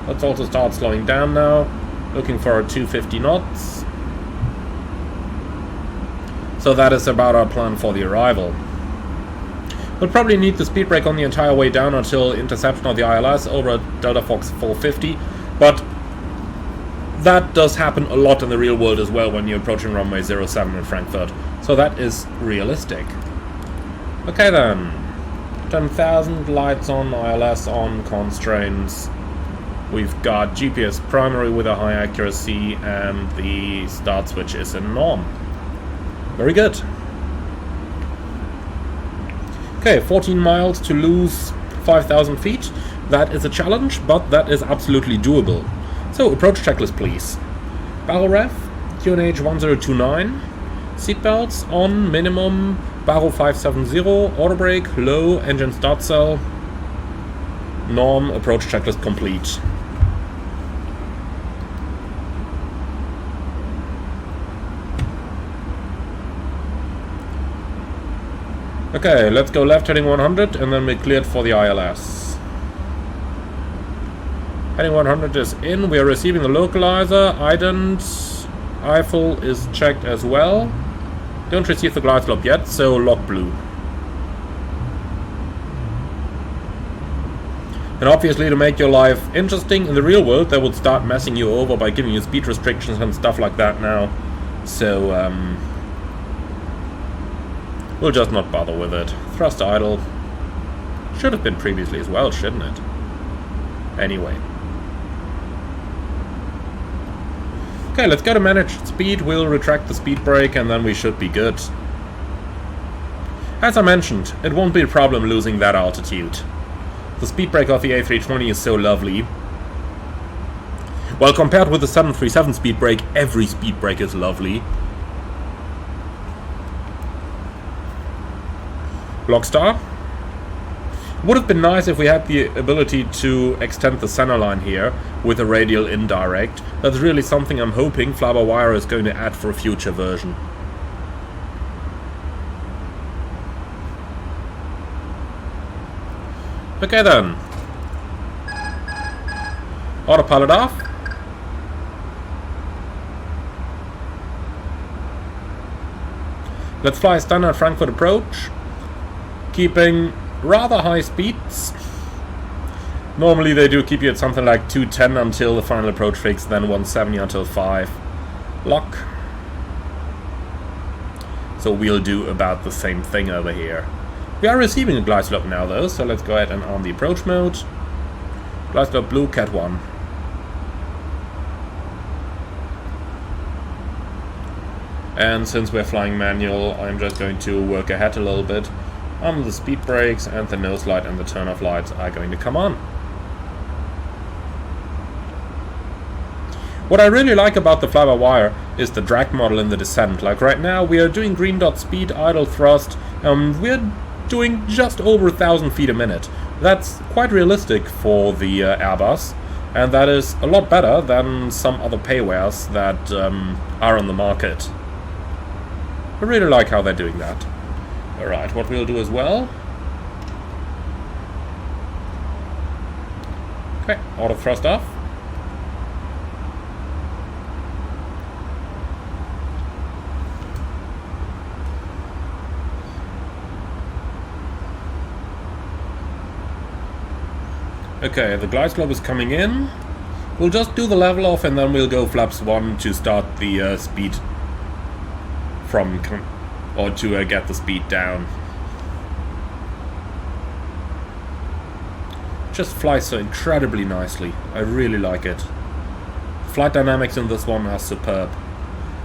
Speaker 1: Let's also start slowing down now, looking for 250 knots. So that is about our plan for the arrival. We'll probably need the speed brake on the entire way down until interception of the ILS over at Delta Fox 450, but that does happen a lot in the real world as well when you're approaching runway 07 in Frankfurt, so that is realistic. Okay then, 10,000, lights on, ILS on, constraints. We've got GPS primary with a high accuracy, and the start switch is in norm. Very good. Okay, 14 miles to lose 5,000 feet. That is a challenge, but that is absolutely doable. So, approach checklist please. Barrel ref, QNH 1029. Seatbelts on, minimum. Barrel 570, auto brake, low, engine start cell. Norm, approach checklist complete. Okay, let's go left heading 100 and then we're cleared for the ILS. Heading 100 is in, we are receiving the localizer, ident, Eiffel is checked as well. Don't receive the glide slope yet, so lock blue. And obviously to make your life interesting in the real world, they would start messing you over by giving you speed restrictions and stuff like that now. So, we'll just not bother with it. Thrust idle. Should have been previously as well, shouldn't it? Anyway. Okay, let's go to manage speed. We'll retract the speed brake and then we should be good. As I mentioned, it won't be a problem losing that altitude. The speed brake of the A320 is so lovely. Well, compared with the 737 speed brake, every speed brake is lovely. Blockstar. Would have been nice if we had the ability to extend the center line here with a radial indirect. That's really something I'm hoping Fly-by-Wire is going to add for a future version. Okay then. Autopilot off. Let's fly a standard Frankfurt approach. Keeping rather high speeds. Normally they do keep you at something like 210 until the final approach fix, then 170 until 5. Lock. So we'll do about the same thing over here. We are receiving a glide slope now though, so let's go ahead and arm the approach mode. Glide slope blue, cat 1. And since we're flying manual, I'm just going to work ahead a little bit. The speed brakes and the nose light and the turn-off lights are going to come on. What I really like about the fly-by-wire is the drag model in the descent. Like right now we are doing green dot speed, idle thrust, and we're doing just over 1,000 feet a minute. That's quite realistic for the Airbus, and that is a lot better than some other paywares that are on the market. I really like how they're doing that. Alright, what we'll do as well. Okay, auto thrust off. Okay, the glide slope is coming in. We'll just do the level off and then we'll go flaps 1 to start the speed from, or to get the speed down. Just flies so incredibly nicely. I really like it. Flight dynamics in this one are superb.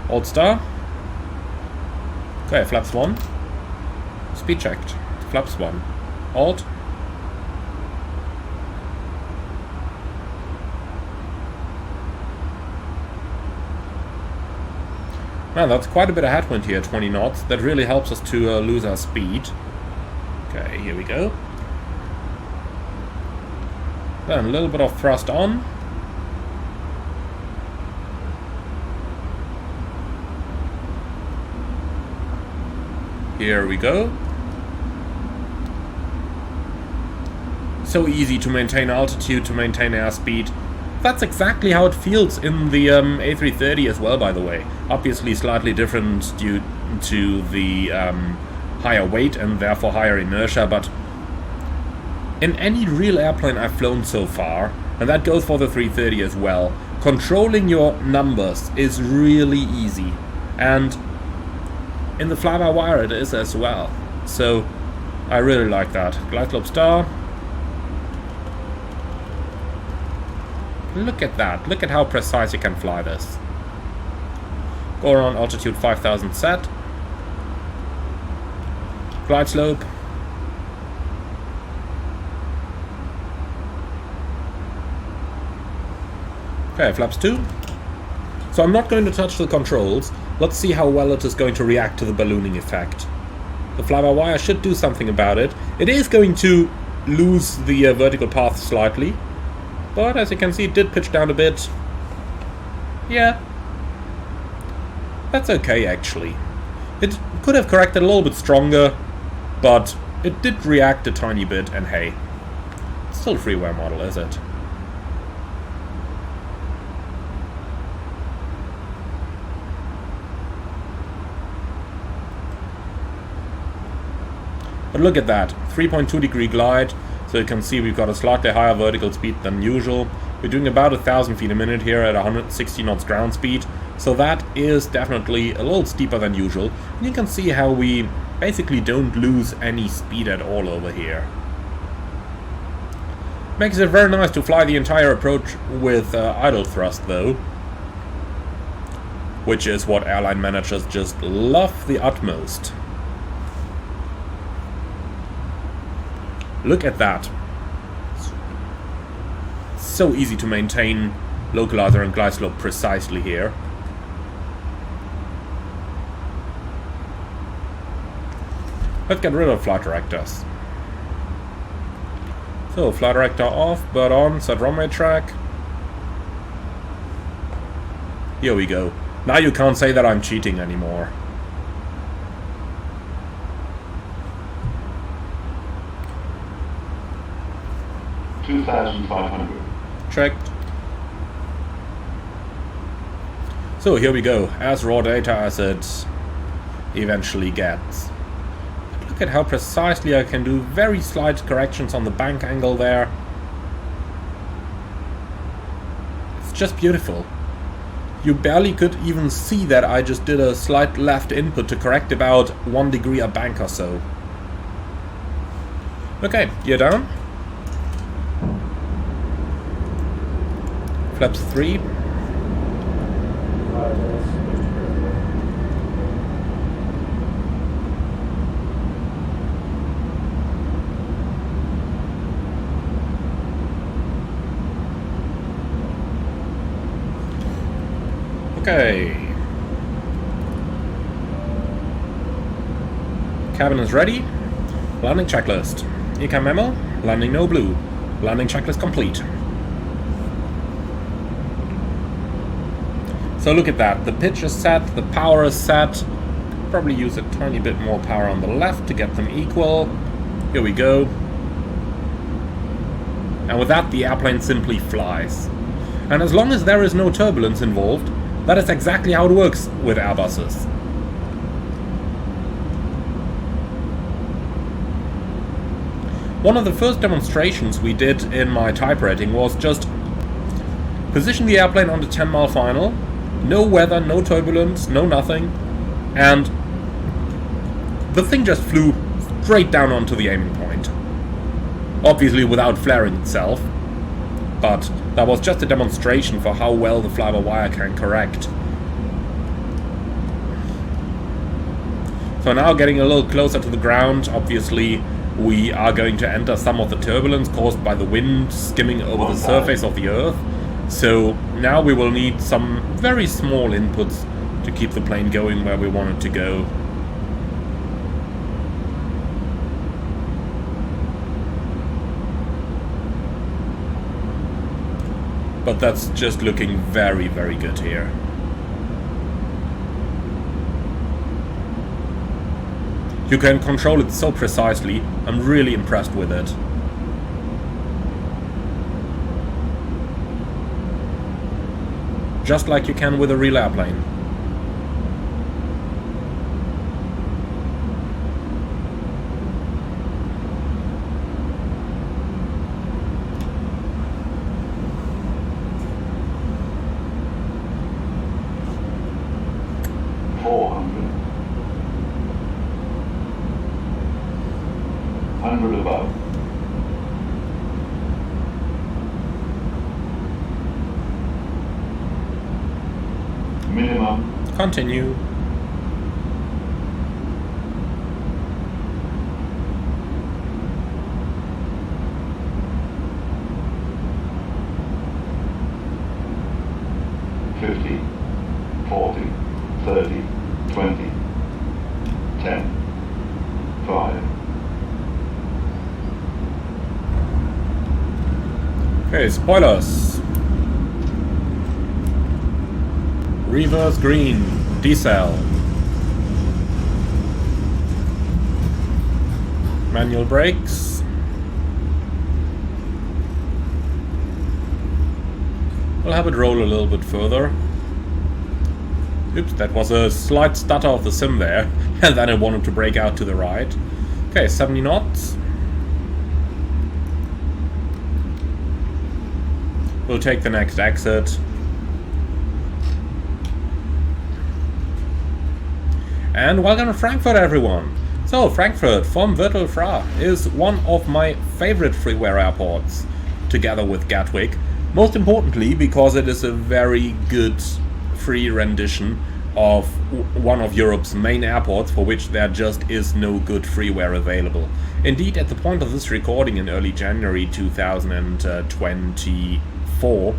Speaker 1: Alt star. Okay, flaps 1. Speed checked. Flaps 1. Alt. Man, that's quite a bit of headwind here, 20 knots. That really helps us to lose our speed. Okay, here we go. Then a little bit of thrust on. Here we go. So easy to maintain altitude, to maintain airspeed. That's exactly how it feels in the A330 as well, by the way. Obviously slightly different due to the higher weight and therefore higher inertia, but in any real airplane I've flown so far, and that goes for the 330 as well, controlling your numbers is really easy. And in the fly-by-wire it is as well. So I really like that. Glide slope star. Look at that. Look at how precise you can fly this. Go around altitude 5000 set. Glide slope. Okay, flaps 2. So I'm not going to touch the controls. Let's see how well it is going to react to the ballooning effect. The fly-by-wire should do something about it. It is going to lose the vertical path slightly. But as you can see, it did pitch down a bit. Yeah. That's okay, actually. It could have corrected a little bit stronger, but it did react a tiny bit, and hey, it's still a freeware model, is it? But look at that, 3.2 degree glide. So you can see we've got a slightly higher vertical speed than usual. We're doing about 1,000 feet a minute here at 160 knots ground speed. So that is definitely a little steeper than usual. And you can see how we basically don't lose any speed at all over here. Makes it very nice to fly the entire approach with idle thrust though. Which is what airline managers just love the utmost. Look at that. So easy to maintain localizer and glide slope precisely here. Let's get rid of flight directors. So, flight director off, but on, set runway track. Here we go. Now you can't say that I'm cheating anymore. Checked. So here we go, as raw data as it eventually gets. But look at how precisely I can do very slight corrections on the bank angle there. It's just beautiful. You barely could even see that I just did a slight left input to correct about 1 degree a bank or so. Okay, gear down. Flaps 3. Okay. Cabin is ready. Landing checklist. ECAM memo. Landing no blue. Landing checklist complete. So look at that. The pitch is set. The power is set. Probably use a tiny bit more power on the left to get them equal. Here we go. And with that, the airplane simply flies. And as long as there is no turbulence involved, that is exactly how it works with Airbuses. One of the first demonstrations we did in my type rating was just position the airplane on the 10-mile final, no weather, no turbulence, no nothing, and the thing just flew straight down onto the aiming point. Obviously without flaring itself, but that was just a demonstration for how well the fly-by-wire can correct. So now getting a little closer to the ground, obviously we are going to enter some of the turbulence caused by the wind skimming over the surface of the Earth. So now we will need some very small inputs to keep the plane going where we want it to go. But that's just looking very, very good here. You can control it so precisely. I'm really impressed with it. Just like you can with a real airplane.
Speaker 4: Above. Minimum.
Speaker 1: Continue.
Speaker 4: $50, $40, $30, $20, $10, $5.
Speaker 1: Okay, spoilers. Reverse green, decel. Manual brakes. We'll have it roll a little bit further. Oops, that was a slight stutter of the sim there, and then it wanted to brake out to the right. Okay, 70 knots. We'll take the next exit. And welcome to Frankfurt, everyone! So, Frankfurt from Virtual FRA is one of my favorite freeware airports, together with Gatwick. Most importantly, because it is a very good free rendition of one of Europe's main airports for which there just is no good freeware available. Indeed, at the point of this recording in early January 2024,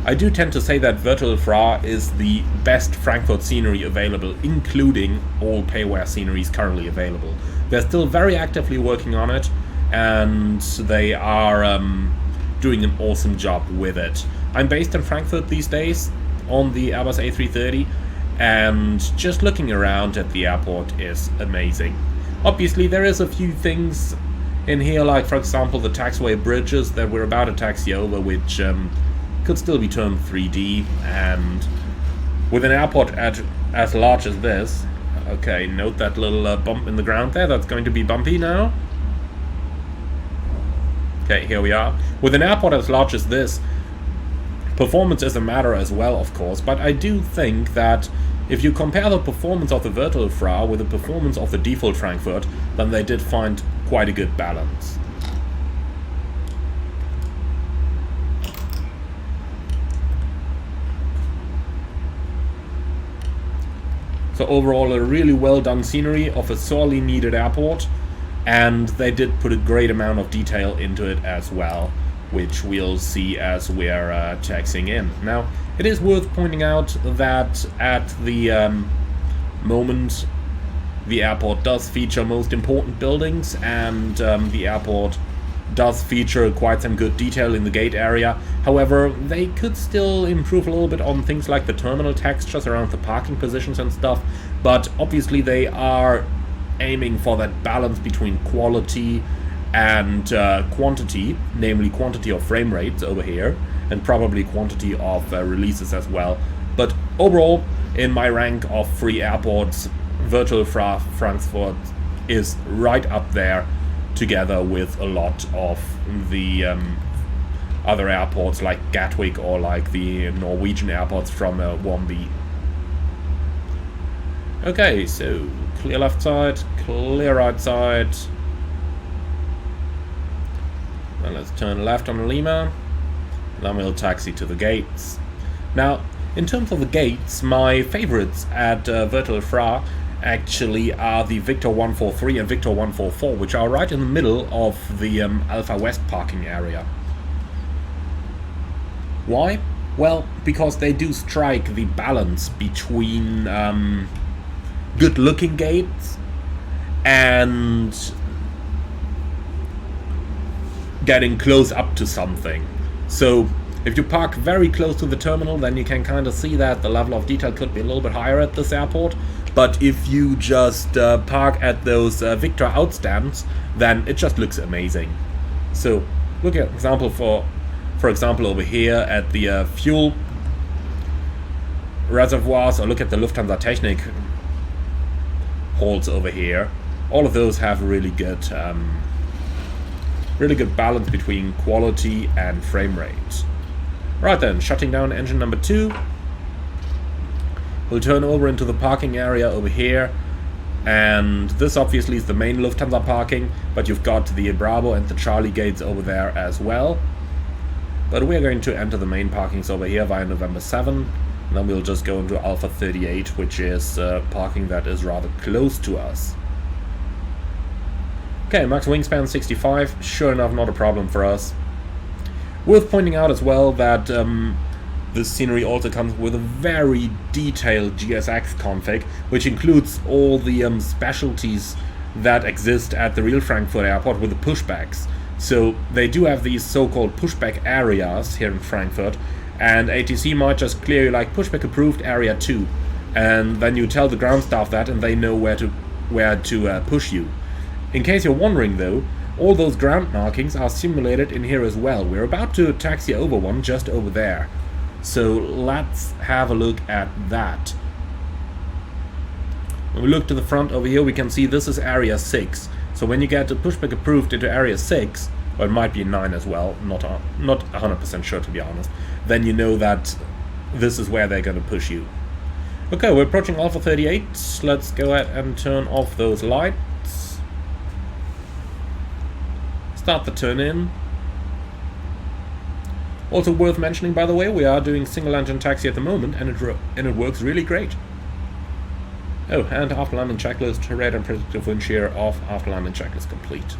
Speaker 1: I do tend to say that Virtual FRA is the best Frankfurt scenery available, including all payware sceneries currently available. They're still very actively working on it, and they are doing an awesome job with it. I'm based in Frankfurt these days on the Airbus A320, and just looking around at the airport is amazing. Obviously there is a few things in here, like for example the taxiway bridges that we're about to taxi over, which could still be turned 3D, and with an airport as large as this, okay, note that little bump in the ground there, that's going to be bumpy now. Okay, here we are. With an airport as large as this, performance is a matter as well, of course, but I do think that if you compare the performance of the Virtual FRA with the performance of the default Frankfurt, then they did find quite a good balance. So overall, a really well done scenery of a sorely needed airport, and they did put a great amount of detail into it as well, which we'll see as we're taxiing in. Now, It is worth pointing out that at the moment the airport does feature most important buildings, and the airport does feature quite some good detail in the gate area. However, they could still improve a little bit on things like the terminal textures around the parking positions and stuff, but obviously they are aiming for that balance between quality and quantity, namely quantity of frame rates over here, and probably quantity of releases as well. But overall, in my rank of free airports, Virtual Frankfurt is right up there, together with a lot of the other airports like Gatwick or like the Norwegian airports from 1B. Okay, so clear left side, clear right side. Then let's turn left on the Lima. Then we'll taxi to the gates. Now, in terms of the gates, my favorites at Virtual Fra actually are the Victor 143 and Victor 144, which are right in the middle of the Alpha West parking area. Why? Well, because they do strike the balance between good-looking gates and getting close up to something. So if you park very close to the terminal, then you can kind of see that the level of detail could be a little bit higher at this airport. But if you just park at those Victor outstands, then it just looks amazing. So look at example for example over here at the fuel reservoirs, or look at the Lufthansa Technik halls over here. All of those have really good balance between quality and frame rate. Right then, shutting down engine number 2. We'll turn over into the parking area over here, and this obviously is the main Lufthansa parking, but you've got the Bravo and the Charlie gates over there as well. But we're going to enter the main parkings over here via November 7, and then we'll just go into Alpha 38, which is parking that is rather close to us. Okay, max wingspan 65, sure enough not a problem for us. Worth pointing out as well that this scenery also comes with a very detailed GSX config, which includes all the specialties that exist at the real Frankfurt airport with the pushbacks. So they do have these so-called pushback areas here in Frankfurt, and ATC might just clear you like pushback approved area 2, and then you tell the ground staff that, and they know where to push you. In case you're wondering though, all those ground markings are simulated in here as well. We're about to taxi over one just over there. So let's have a look at that. When we look to the front over here, we can see this is area 6. So when you get a pushback approved into area 6, or it might be 9 as well, not 100% sure to be honest, then you know that this is where they're going to push you. Okay, we're approaching Alpha 38. Let's go ahead and turn off those lights. Start the turn in. Also worth mentioning, by the way, we are doing single engine taxi at the moment, and it works really great. Oh, and after landing checklist, radar and predictive wind shear off, after landing checklist complete.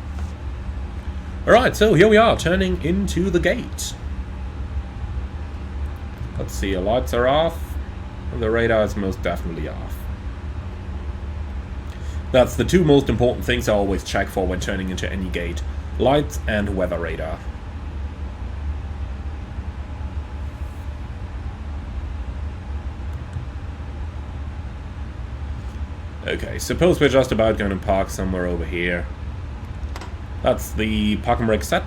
Speaker 1: Alright, so here we are, turning into the gate. Let's see, our lights are off, and the radar is most definitely off. That's the two most important things I always check for when turning into any gate. Lights and weather radar. Okay, suppose we're just about going to park somewhere over here. That's the parking brake set.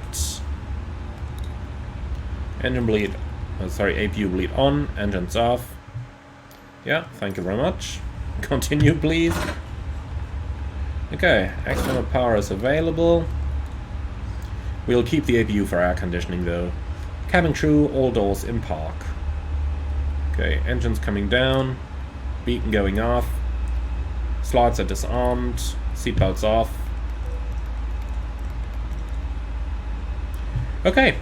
Speaker 1: Engine bleed, APU bleed on, engines off. Yeah, thank you very much. Continue, please. Okay, external power is available. We'll keep the APU for air conditioning though. Cabin crew, all doors in park. Okay, engines coming down. Beacon going off. Slides are disarmed, seatbelts off. Okay,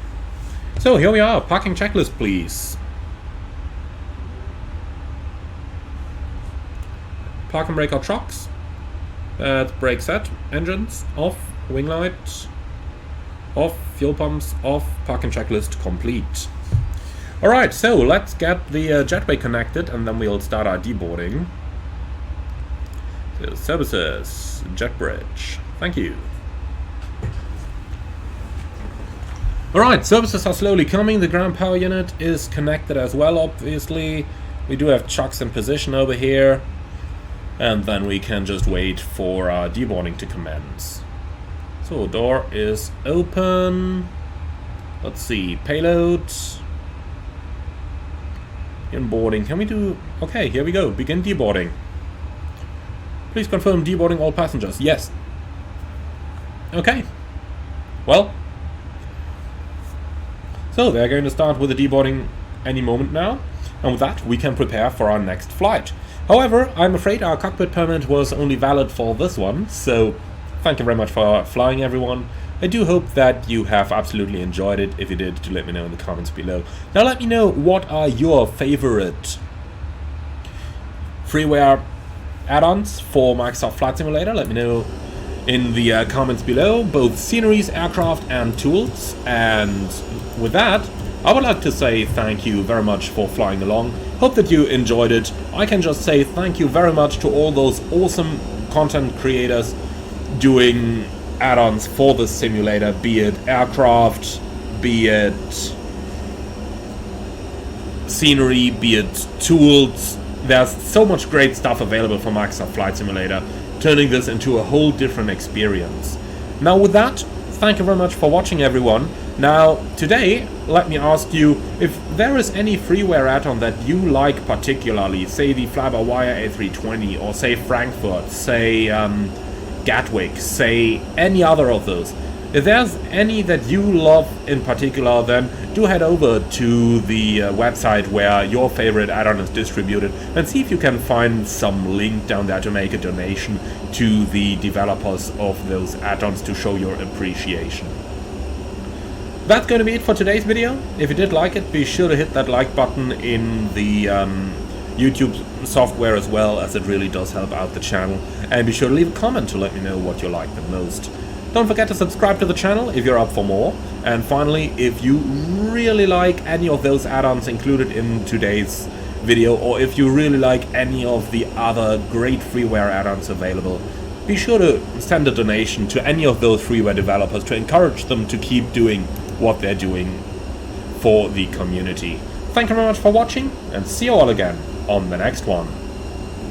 Speaker 1: so here we are, parking checklist please. Park and brake our trucks. That's brake set, engines off, wing light off, fuel pumps off, parking checklist complete. Alright, so let's get the jetway connected and then we'll start our deboarding. So, services, jet bridge. Thank you. Alright, services are slowly coming. The ground power unit is connected as well, obviously. We do have chucks in position over here. And then we can just wait for our deboarding to commence. So, door is open. Let's see, payload. Inboarding. Can we do... Okay, here we go. Begin deboarding. Please confirm deboarding all passengers. Yes. Okay. Well. So, they're going to start with the deboarding any moment now. And with that, we can prepare for our next flight. However, I'm afraid our cockpit permit was only valid for this one. So, thank you very much for flying, everyone. I do hope that you have absolutely enjoyed it. If you did, do let me know in the comments below. Now let me know what are your favorite freeware add-ons for Microsoft Flight Simulator. Let me know in the comments below, both sceneries, aircraft and tools. And with that, I would like to say thank you very much for flying along. Hope that you enjoyed it. I can just say thank you very much to all those awesome content creators doing add-ons for the simulator, be it aircraft, be it scenery, be it tools. There's so much great stuff available for Microsoft Flight Simulator, turning this into a whole different experience. Now with that, thank you very much for watching, everyone. Now today, let me ask you if there is any freeware add-on that you like particularly, say the fly-by-wire A320, or say Frankfurt, say Gatwick, say any other of those. If there's any that you love in particular, then do head over to the website where your favorite add-on is distributed and see if you can find some link down there to make a donation to the developers of those add-ons to show your appreciation. That's going to be it for today's video. If you did like it, be sure to hit that like button in the YouTube software as well, as it really does help out the channel. And be sure to leave a comment to let me know what you like the most. Don't forget to subscribe to the channel if you're up for more. And finally, if you really like any of those add-ons included in today's video, or if you really like any of the other great freeware add-ons available, be sure to send a donation to any of those freeware developers to encourage them to keep doing what they're doing for the community. Thank you very much for watching, and see you all again on the next one.